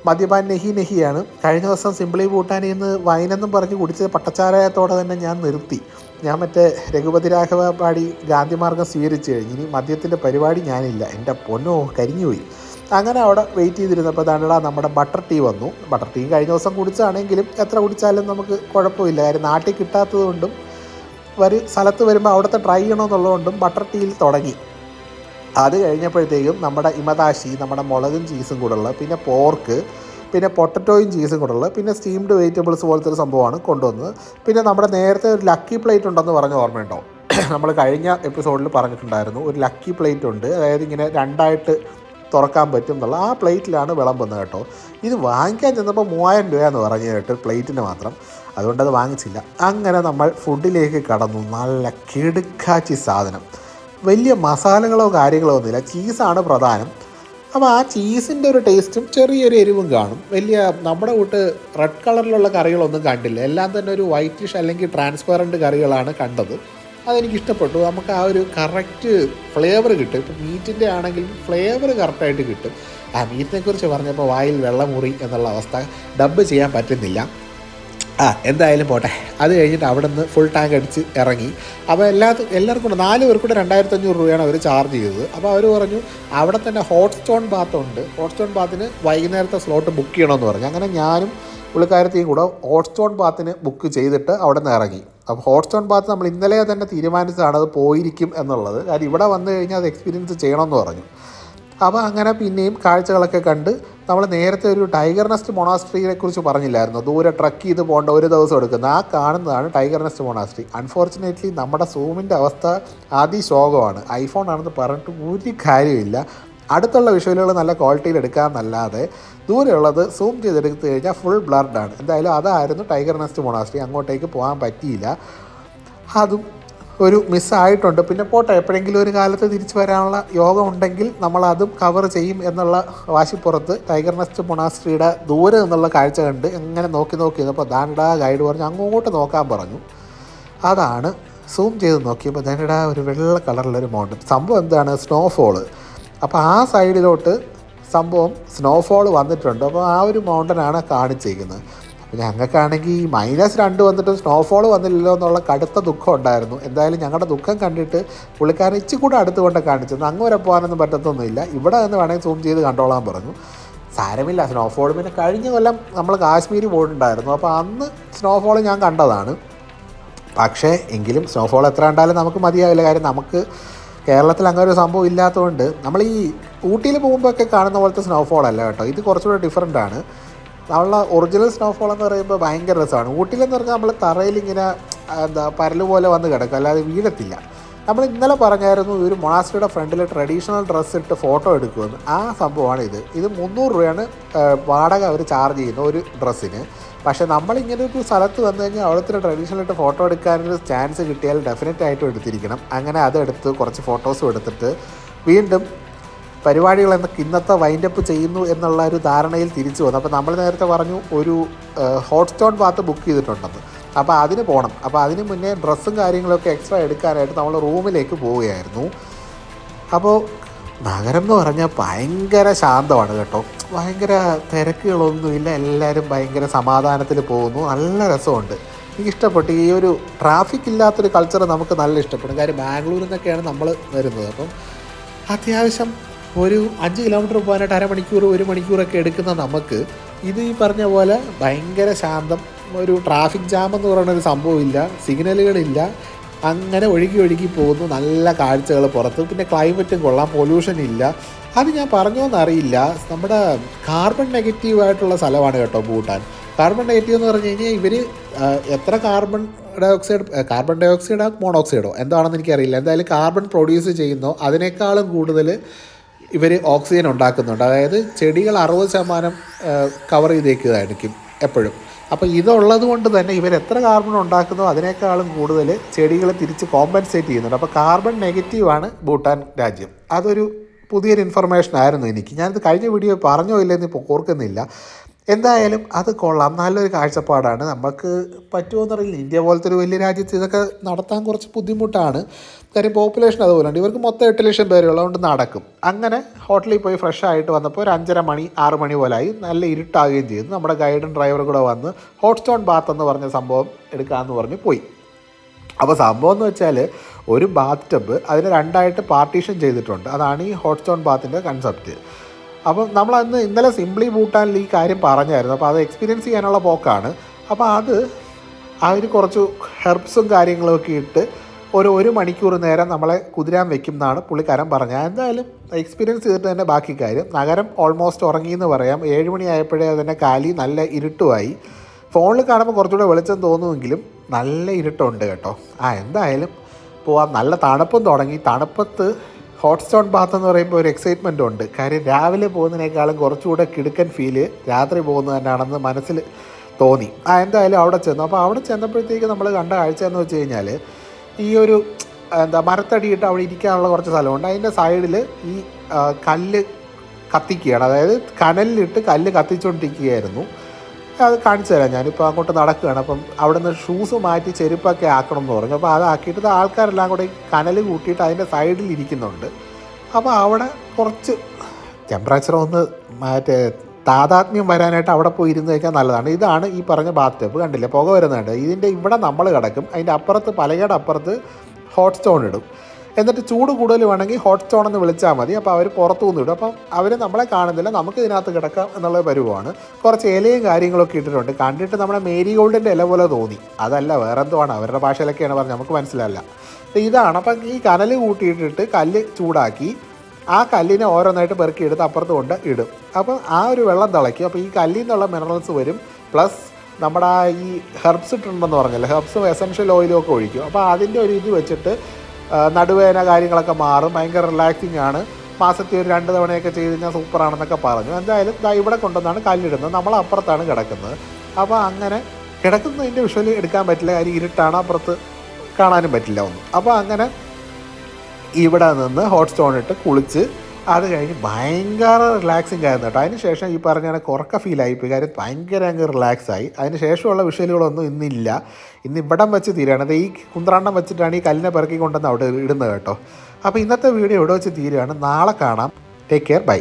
മദ്യപാൻ നെഹിയാണ്. കഴിഞ്ഞ ദിവസം സിംപ്ലി ഭൂട്ടാനിൽ നിന്ന് വൈനെന്നും പറഞ്ഞ് കുടിച്ച് പട്ടച്ചാരയത്തോടെ തന്നെ ഞാൻ നിർത്തി. ഞാൻ മറ്റേ രഘുപതി രാഘവ പാടി ഗാന്ധിമാർഗം സ്വീകരിച്ചു കഴിഞ്ഞു. ഇനി മദ്യത്തിൻ്റെ പരിപാടി ഞാനില്ല. എൻ്റെ പൊന്നോ കരിഞ്ഞുപോയി. അങ്ങനെ അവിടെ വെയിറ്റ് ചെയ്തിരുന്നപ്പോൾ താണ്ടാ നമ്മുടെ ബട്ടർ ടീ വന്നു. ബട്ടർ ടീ കഴിഞ്ഞ ദിവസം കുടിച്ചാണെങ്കിലും എത്ര കുടിച്ചാലും നമുക്ക് കുഴപ്പമില്ല. കാര്യം നാട്ടിൽ കിട്ടാത്തതുകൊണ്ടും സ്ഥലത്ത് വരുമ്പോൾ അവിടുത്തെ ട്രൈ ചെയ്യണമെന്നുള്ളതുകൊണ്ടും ബട്ടർ ടീയിൽ തുടങ്ങി. അത് കഴിഞ്ഞപ്പോഴത്തേക്കും നമ്മുടെ ഇമദാശി, നമ്മുടെ മുളകും ചീസും കൂടെ ഉള്ള, പിന്നെ പോർക്ക്, പിന്നെ പൊട്ടറ്റോയും ചീസും കൂടെ ഉള്ള, പിന്നെ സ്റ്റീംഡ് വെജിറ്റബിൾസ് പോലത്തെ ഒരു സംഭവമാണ് കൊണ്ടുവന്നത്. പിന്നെ നമ്മുടെ നേരത്തെ ഒരു ലക്കി പ്ലേറ്റ് ഉണ്ടെന്ന് പറഞ്ഞ ഓർമ്മയുണ്ടോ? നമ്മൾ കഴിഞ്ഞ എപ്പിസോഡിൽ പറഞ്ഞിട്ടുണ്ടായിരുന്നു ഒരു ലക്കി പ്ലേറ്റ് ഉണ്ട്, അതായത് ഇങ്ങനെ 2ആയിട്ട് തുറക്കാൻ പറ്റും എന്നുള്ള. ആ പ്ലേറ്റിലാണ് വിളമ്പുന്നത് കേട്ടോ. ഇത് വാങ്ങിക്കാൻ ചെന്നപ്പോൾ 3000 രൂപയെന്ന് പറഞ്ഞു കേട്ടോ പ്ലേറ്റിന് മാത്രം. അതുകൊണ്ടത് വാങ്ങിച്ചില്ല. അങ്ങനെ നമ്മൾ ഫുഡിലേക്ക് കടന്നു. നല്ല കിടുക്കാച്ചി സാധനം. വലിയ മസാലകളോ കാര്യങ്ങളോ ഒന്നുമില്ല, ചീസാണ് പ്രധാനം. അപ്പോൾ ആ ചീസിൻ്റെ ഒരു ടേസ്റ്റും ചെറിയൊരു എരിവും കാണും. വലിയ നമ്മുടെ കൂട്ട് റെഡ് കളറിലുള്ള കറികളൊന്നും കണ്ടില്ല. എല്ലാം തന്നെ ഒരു വൈറ്റിഷ് അല്ലെങ്കിൽ ട്രാൻസ്പെറൻറ്റ് കറികളാണ് കണ്ടത്. അതെനിക്കിഷ്ടപ്പെട്ടു. നമുക്ക് ആ ഒരു കറക്റ്റ് ഫ്ലേവർ കിട്ടും. ഇപ്പം മീറ്റിൻ്റെ ആണെങ്കിലും ഫ്ലേവർ കറക്റ്റായിട്ട് കിട്ടും. മീറ്റിനെക്കുറിച്ച് പറഞ്ഞപ്പോൾ വായിൽ വെള്ളമുറി എന്നുള്ള അവസ്ഥ ഡബ് ചെയ്യാൻ പറ്റുന്നില്ല. എന്തായാലും പോട്ടെ. അത് കഴിഞ്ഞിട്ട് അവിടെ നിന്ന് ഫുൾ ടാങ്ക് അടിച്ച് ഇറങ്ങി. അപ്പോൾ എല്ലാവർക്കും കൂടെ 4 പേർക്കൂടെ 2500 രൂപയാണ് അവർ ചാർജ് ചെയ്തത്. അപ്പോൾ അവർ പറഞ്ഞു അവിടെ തന്നെ ഹോട്ട് സ്റ്റോൺ ബാത്തുണ്ട്, ഹോട്ട് സ്റ്റോൺ ബാത്തിന് വൈകുന്നേരത്തെ സ്ലോട്ട് ബുക്ക് ചെയ്യണമെന്ന് പറഞ്ഞു. അങ്ങനെ ഞാനും പുള്ളിക്കാരത്തെയും കൂടെ ഹോട്ട് സ്റ്റോൺ ബാത്തിന് ബുക്ക് ചെയ്തിട്ട് അവിടെ നിന്ന് ഇറങ്ങി. അപ്പോൾ ഹോട്ട് സ്റ്റോൺ ബാത്ത് നമ്മൾ ഇന്നലെ തന്നെ തീരുമാനിച്ചതാണ് അത് പോയിരിക്കും എന്നുള്ളത്. കാര്യം ഇവിടെ വന്നു കഴിഞ്ഞാൽ അത് എക്സ്പീരിയൻസ് ചെയ്യണമെന്ന് പറഞ്ഞു. അപ്പോൾ അങ്ങനെ പിന്നെയും കാഴ്ചകളൊക്കെ കണ്ട് നമ്മൾ നേരത്തെ ഒരു ടൈഗർ നെസ്റ്റ് മൊണാസ്ട്രിയെ കുറിച്ച് പറഞ്ഞില്ലായിരുന്നു, ദൂരെ ട്രക്ക് ചെയ്ത് പോകേണ്ട ഒരു ദിവസം എടുക്കുന്നത്. ആ കാണുന്നതാണ് ടൈഗർ നെസ്റ്റ് മൊണാസ്ട്രി. അൺഫോർച്ചുനേറ്റ്ലി നമ്മുടെ സൂമിൻ്റെ അവസ്ഥ അതിശോകമാണ്. ഐഫോൺ ആണെന്ന് പറഞ്ഞിട്ട് ഒരു കാര്യമില്ല. അടുത്തുള്ള വിഷ്വലുകൾ നല്ല ക്വാളിറ്റിയിൽ എടുക്കാമെന്നല്ലാതെ ദൂരെയുള്ളത് സൂം ചെയ്തെടുത്ത് കഴിഞ്ഞാൽ ഫുൾ ബ്ലർഡാണ്. എന്തായാലും അതായിരുന്നു ടൈഗർ നെസ്റ്റ് മൊണാസ്ട്രി. അങ്ങോട്ടേക്ക് പോകാൻ പറ്റിയില്ല, അതും ഒരു മിസ്സായിട്ടുണ്ട്. പിന്നെ പോട്ടെ, എപ്പോഴെങ്കിലും ഒരു കാലത്ത് തിരിച്ചു വരാനുള്ള യോഗം ഉണ്ടെങ്കിൽ നമ്മളതും കവർ ചെയ്യും എന്നുള്ള വാശിപ്പുറത്ത് ടൈഗർ നെസ്റ്റ് മൊണാസ്ട്രിയുടെ ദൂരെ നിന്നുള്ള കാഴ്ച കണ്ട് എങ്ങനെ നോക്കി അപ്പോൾ ദാണ്ടാ ഗൈഡ് പറഞ്ഞു അങ്ങോട്ട് നോക്കാൻ പറഞ്ഞു. അതാണ് സൂം ചെയ്ത് നോക്കിയപ്പോൾ ദാണ്ടാ ഒരു വെള്ള കളറിലൊരു മൗണ്ടൻ. സംഭവം എന്താണ്? സ്നോഫോള്. അപ്പോൾ ആ സൈഡിലോട്ട് സംഭവം സ്നോഫോൾ വന്നിട്ടുണ്ട്. അപ്പോൾ ആ ഒരു മൗണ്ടനാണ് കാണിച്ചിരിക്കുന്നത്. അപ്പോൾ ഞങ്ങൾക്കാണെങ്കിൽ -2 വന്നിട്ട് സ്നോഫോൾ വന്നില്ലല്ലോ എന്നുള്ള കടുത്ത ദുഃഖം ഉണ്ടായിരുന്നു. എന്തായാലും ഞങ്ങളുടെ ദുഃഖം കണ്ടിട്ട് പുള്ളിക്കാരൻ ഇച്ചിരി കൂടെ അടുത്ത് കൊണ്ട് കാണിച്ചത്. അങ്ങ് വരെ പോകാനൊന്നും പറ്റത്തൊന്നുമില്ല, ഇവിടെ നിന്ന് വേണമെങ്കിൽ സൂം ചെയ്ത് കണ്ടോളാൻ പറഞ്ഞു. സാരമില്ല, സ്നോഫോൾ പിന്നെ കഴിഞ്ഞ കൊല്ലം നമ്മൾ കാശ്മീർ പോയിട്ടുണ്ടായിരുന്നു. അപ്പോൾ അന്ന് സ്നോഫോൾ ഞാൻ കണ്ടതാണ്. പക്ഷേ എങ്കിലും സ്നോഫോൾ എത്ര കണ്ടാലും നമുക്ക് മതിയാവില്ല. കാര്യം നമുക്ക് കേരളത്തിൽ അങ്ങനെ ഒരു സംഭവം ഇല്ലാത്തതുകൊണ്ട് നമ്മൾ ഈ ഊട്ടിയിൽ പോകുമ്പോഴൊക്കെ കാണുന്ന പോലത്തെ സ്നോഫോൾ അല്ല കേട്ടോ, ഇത് കുറച്ചുകൂടെ ഡിഫറൻ്റ് ആണ്. നമ്മളെ ഒറിജിനൽ സ്നോഫോൾ എന്ന് പറയുമ്പോൾ ഭയങ്കര രസമാണ്. ഊട്ടിയിലെന്ന് പറഞ്ഞാൽ നമ്മൾ തറയിലിങ്ങനെ പരല് പോലെ വന്ന് കിടക്കും, അല്ലാതെ വീഴത്തില്ല. നമ്മൾ ഇന്നലെ പറഞ്ഞായിരുന്നു ഒരു മൊണാസ്ട്രിയുടെ ഫ്രണ്ടിൽ ട്രഡീഷണൽ ഡ്രസ്സ് ഇട്ട് ഫോട്ടോ എടുക്കുമെന്ന്. ആ സംഭവമാണ് ഇത്. 300 രൂപയാണ് വാടക അവർ ചാർജ് ചെയ്യുന്നത് ഒരു ഡ്രസ്സിന്. പക്ഷേ നമ്മളിങ്ങനെ ഒരു സ്ഥലത്ത് വന്നു കഴിഞ്ഞാൽ അവിടുത്തെ ട്രഡീഷണൽ ഇട്ട് ഫോട്ടോ എടുക്കാനൊരു ചാൻസ് കിട്ടിയാൽ ഡെഫിനറ്റായിട്ടും എടുത്തിരിക്കണം. അങ്ങനെ അതെടുത്ത് കുറച്ച് ഫോട്ടോസും എടുത്തിട്ട് വീണ്ടും പരിപാടികൾ ഇന്നത്തെ വൈൻഡപ്പ് ചെയ്യുന്നു എന്നുള്ള ഒരു ധാരണയിൽ തിരിച്ചു വന്നു. അപ്പോൾ നമ്മൾ നേരത്തെ പറഞ്ഞു ഒരു ഹോട്ട് സ്റ്റോൺ ബാത്ത് ബുക്ക് ചെയ്തിട്ടുണ്ടെന്ന്. അപ്പോൾ അതിന് പോകണം. അപ്പോൾ അതിന് മുന്നേ ഡ്രസ്സും കാര്യങ്ങളൊക്കെ എക്സ്ട്രാ എടുക്കാനായിട്ട് നമ്മൾ റൂമിലേക്ക് പോവുകയായിരുന്നു. അപ്പോൾ നഗരം എന്ന് പറഞ്ഞാൽ ഭയങ്കര ശാന്തമാണ് കേട്ടോ, ഭയങ്കര തിരക്കുകളൊന്നുമില്ല, എല്ലാവരും ഭയങ്കര സമാധാനത്തിൽ പോകുന്നു, നല്ല രസമുണ്ട്. എനിക്കിഷ്ടപ്പെട്ടു. ഈ ഒരു ട്രാഫിക് ഇല്ലാത്തൊരു കൾച്ചർ നമുക്ക് നല്ല ഇഷ്ടപ്പെടും. കാര്യം ബാംഗ്ലൂരിൽ നിന്നൊക്കെയാണ് നമ്മൾ വരുന്നത്. അപ്പം അത്യാവശ്യം ഒരു 5 കിലോമീറ്റർ പോകാനായിട്ട് 1 മണിക്കൂർ 1 മണിക്കൂറൊക്കെ എടുക്കുന്ന നമുക്ക് ഇത് ഈ പറഞ്ഞ പോലെ ഭയങ്കര ശാന്തം. ഒരു ട്രാഫിക് ജാം എന്ന് പറയുന്നൊരു സംഭവമില്ല, സിഗ്നലുകളില്ല, അങ്ങനെ ഒഴുകി പോകുന്നു. നല്ല കാഴ്ചകൾ പുറത്ത്. പിന്നെ ക്ലൈമറ്റും കൊള്ളാം, പൊല്യൂഷൻ ഇല്ല. അത് ഞാൻ പറഞ്ഞോന്നറിയില്ല, നമ്മുടെ കാർബൺ നെഗറ്റീവായിട്ടുള്ള സ്ഥലമാണ് കേട്ടോ ഭൂട്ടാൻ. കാർബൺ നെഗറ്റീവ് എന്ന് പറഞ്ഞു കഴിഞ്ഞാൽ ഇവർ എത്ര കാർബൺ ഡയോക്സൈഡോ മോണോക്സൈഡോ എന്താണെന്ന് എനിക്കറിയില്ല. എന്തായാലും കാർബൺ പ്രൊഡ്യൂസ് ചെയ്യുന്നോ അതിനേക്കാളും കൂടുതൽ ഇവർ ഓക്സിജൻ ഉണ്ടാക്കുന്നുണ്ട്. അതായത് ചെടികൾ 60% കവർ ചെയ്തേക്കുന്നതായിരിക്കും എപ്പോഴും. അപ്പോൾ ഇതുള്ളത് കൊണ്ട് തന്നെ ഇവർ എത്ര കാർബൺ ഉണ്ടാക്കുന്നോ അതിനേക്കാളും കൂടുതൽ ചെടികൾ തിരിച്ച് കോമ്പൻസേറ്റ് ചെയ്യുന്നുണ്ട്. അപ്പോൾ കാർബൺ നെഗറ്റീവാണ് ഭൂട്ടാൻ രാജ്യം. അതൊരു പുതിയൊരു ഇൻഫർമേഷൻ ആയിരുന്നു എനിക്ക്. ഞാനിത് കഴിഞ്ഞ വീഡിയോ പറഞ്ഞോ ഇല്ലെന്ന് ഇപ്പോൾ ഓർക്കുന്നില്ല. എന്തായാലും അത് കൊള്ളാം, നല്ലൊരു കാഴ്ചപ്പാടാണ്. നമുക്ക് പറ്റുമോയെന്നറിയില്ല. ഇന്ത്യ പോലത്തെ ഒരു വലിയ രാജ്യത്ത് ഇതൊക്കെ നടത്താൻ കുറച്ച് ബുദ്ധിമുട്ടാണ്. കാര്യം പോപ്പുലേഷൻ അതുപോലെയുണ്ട്. ഇവർക്ക് മൊത്തം 8 ലക്ഷം പേരുള്ളതുകൊണ്ട് നടക്കും. അങ്ങനെ ഹോട്ടലിൽ പോയി ഫ്രഷ് ആയിട്ട് വന്നപ്പോൾ ഒരു 5:30 മണി 6 മണി പോലായി, നല്ല ഇരുട്ടാകുകയും ചെയ്തു. നമ്മുടെ ഗൈഡും ഡ്രൈവറും കൂടെ വന്ന് ഹോട്ട് സ്റ്റോൺ ബാത്ത് എന്ന് പറഞ്ഞ സംഭവം എടുക്കാമെന്ന് പറഞ്ഞ് പോയി. അപ്പോൾ സംഭവം എന്ന് വെച്ചാൽ ഒരു ബാത്ത് ടബ് അതിന് 2ആയിട്ട് പാർട്ടീഷൻ ചെയ്തിട്ടുണ്ട്. അതാണ് ഈ ഹോട്ട് സ്റ്റോൺ ബാത്തിൻ്റെ കൺസെപ്റ്റ്. അപ്പം നമ്മളന്ന് ഇന്നലെ സിംപ്ലി ഭൂട്ടാനിൽ ഈ കാര്യം പറഞ്ഞായിരുന്നു. അപ്പോൾ അത് എക്സ്പീരിയൻസ് ചെയ്യാനുള്ള പോക്കാണ്. അപ്പോൾ അത് അവർ കുറച്ച് ഹെർബ്സും കാര്യങ്ങളൊക്കെ ഇട്ട് 1 മണിക്കൂർ നേരം നമ്മളെ കുതിരാൻ വെക്കും എന്നാണ് പുള്ളിക്കാരൻ പറഞ്ഞത്. എന്തായാലും എക്സ്പീരിയൻസ് ചെയ്തിട്ട് തന്നെ ബാക്കി കാര്യം. നഗരം ഓൾമോസ്റ്റ് ഉറങ്ങിയെന്ന് പറയാം. 7 മണി ആയപ്പോഴേ അതിൻ്റെ കാലി നല്ല ഇരുട്ടുമായി. ഫോണിൽ കാണുമ്പോൾ കുറച്ചുകൂടെ വെളിച്ചം തോന്നുമെങ്കിലും നല്ല ഇരുട്ടുണ്ട് കേട്ടോ. എന്തായാലും പോവാം. നല്ല തണുപ്പും തുടങ്ങി. തണുപ്പത്ത് ഹോട്ട് സ്റ്റോൺ ബാത്ത് എന്ന് പറയുമ്പോൾ ഒരു എക്സൈറ്റ്മെൻ്റ് ഉണ്ട്. കാര്യം രാവിലെ പോകുന്നതിനേക്കാളും കുറച്ചുകൂടെ കിടുക്കൻ ഫീല് രാത്രി പോകുന്നത് തന്നെയാണെന്ന് മനസ്സിൽ തോന്നി. എന്തായാലും അവിടെ ചെന്നു. അപ്പോൾ അവിടെ ചെന്നപ്പോഴത്തേക്ക് നമ്മൾ കണ്ട കാഴ്ച എന്ന് വെച്ച് കഴിഞ്ഞാൽ ഈ ഒരു മരത്തടിയിട്ട് അവിടെ ഇരിക്കാനുള്ള കുറച്ച് സ്ഥലമുണ്ട്. അതിൻ്റെ സൈഡിൽ ഈ കല്ല് കത്തിക്കുകയാണ്, അതായത് കനലിലിട്ട് കല്ല് കത്തിച്ചുകൊണ്ടിരിക്കുകയായിരുന്നു. അത് കാണിച്ചു തരാം. ഞാനിപ്പോൾ അങ്ങോട്ട് നടക്കുകയാണ്. അപ്പം അവിടെ നിന്ന് ഷൂസ് മാറ്റി ചെരുപ്പൊക്കെ ആക്കണം എന്ന് പറഞ്ഞു. അപ്പോൾ അതാക്കിയിട്ട് ആൾക്കാരെല്ലാം കൂടെ കനൽ കൂട്ടിയിട്ട് അതിൻ്റെ സൈഡിൽ ഇരിക്കുന്നുണ്ട്. അപ്പോൾ അവിടെ കുറച്ച് ടെമ്പറേച്ചർ ഒന്ന് താതാത്മ്യം വരാനായിട്ട് അവിടെ പോയി ഇരുന്ന് കഴിക്കാൻ നല്ലതാണ്. ഇതാണ് ഈ പറഞ്ഞ ബാത്ത് ടബ്. കണ്ടില്ലേ, പുക വരുന്നുണ്ട്. ഇതിൻ്റെ ഇവിടെ നമ്മൾ കിടക്കും, അതിൻ്റെ അപ്പുറത്ത് പലകയുടെ അപ്പുറത്ത് ഹോട്ട് സ്റ്റോൺ ഇടും. എന്നിട്ട് ചൂട് കൂടുതൽ വേണമെങ്കിൽ ഹോട്ട് സ്റ്റോൺ എന്ന് വിളിച്ചാൽ മതി. അപ്പോൾ അവർ പുറത്തു നിന്ന് ഇടും. അപ്പം അവർ നമ്മളെ കാണുന്നില്ല, നമുക്ക് ഇതിനകത്ത് കിടക്കാം എന്നുള്ള പരിവാണ്. കുറച്ച് ഇലയും കാര്യങ്ങളൊക്കെ ഇട്ടിട്ടുണ്ട്. കണ്ടിട്ട് നമ്മുടെ മേരി ഗോൾഡിൻ്റെ ഇല പോലെ തോന്നി. അതല്ല, വേറെ എന്തോ ആണ്, അവരുടെ ഭാഷയിലൊക്കെയാണ് പറഞ്ഞത്, നമുക്ക് മനസ്സിലല്ല. ഇതാണ്. അപ്പം ഈ കനൽ കൂട്ടിയിട്ടിട്ട് കല്ല് ചൂടാക്കി ആ കല്ലിനെ ഓരോന്നായിട്ട് പെറുക്കി എടുത്ത് അപ്പുറത്ത് കൊണ്ട് ഇടും. അപ്പോൾ ആ ഒരു വെള്ളം തിളയ്ക്കും. അപ്പോൾ ഈ കല്ലിൽ നിന്നുള്ള മിനറൽസ് വരും. പ്ലസ് നമ്മുടെ ഈ ഹെർബ്സ് ഇട്ടുണ്ടെന്ന് പറഞ്ഞല്ലോ, ഹെർബ്സും എസൻഷ്യൽ ഓയിലും ഒക്കെ ഒഴിക്കും. അപ്പോൾ അതിൻ്റെ ഒരു ഇത് വെച്ചിട്ട് നടുവേദന കാര്യങ്ങളൊക്കെ മാറും. ഭയങ്കര റിലാക്സിങ് ആണ്. മാസത്തിൽ ഒരു 2 തവണയൊക്കെ ചെയ്ത് കഴിഞ്ഞാൽ സൂപ്പറാണെന്നൊക്കെ പറഞ്ഞു. എന്തായാലും ഇവിടെ കൊണ്ടുവന്നാണ് കല്ലിടുന്നത്. നമ്മൾ അപ്പുറത്താണ് കിടക്കുന്നത്. അപ്പോൾ അങ്ങനെ കിടക്കുന്നതിൻ്റെ വിഷ്വൽ എടുക്കാൻ പറ്റില്ല, കാര്യം ഇരുട്ടാണ്, അപ്പുറത്ത് കാണാനും പറ്റില്ല ഒന്നും. അപ്പോൾ അങ്ങനെ ഇവിടെ നിന്ന് ഹോട്ട് സ്റ്റോൺ ഇട്ട് കുളിച്ച് അത് കഴിഞ്ഞ് ഭയങ്കര റിലാക്സിങ് ആയിരുന്നു കേട്ടോ. അതിന് ശേഷം ഈ പറഞ്ഞ കണക്ക് ഉറക്ക ഫീലായിപ്പോയി, കാര്യം ഭയങ്കര അങ്ങ് റിലാക്സായി. അതിന് ശേഷമുള്ള വിഷ്വലുകളൊന്നും ഇന്നില്ല. ഇന്ന് ഇവിടം വെച്ച് തീരുകയാണ്. അത് ഈ കുന്ത്രാണ്ടം വെച്ചിട്ടാണ് ഈ കല്ലിനെ പെറുക്കി കൊണ്ടുവന്ന് അവിടെ ഇടുന്നത് കേട്ടോ. അപ്പോൾ ഇന്നത്തെ വീഡിയോ ഇവിടെ വെച്ച് തീരുകയാണ്. നാളെ കാണാം. Take care, by.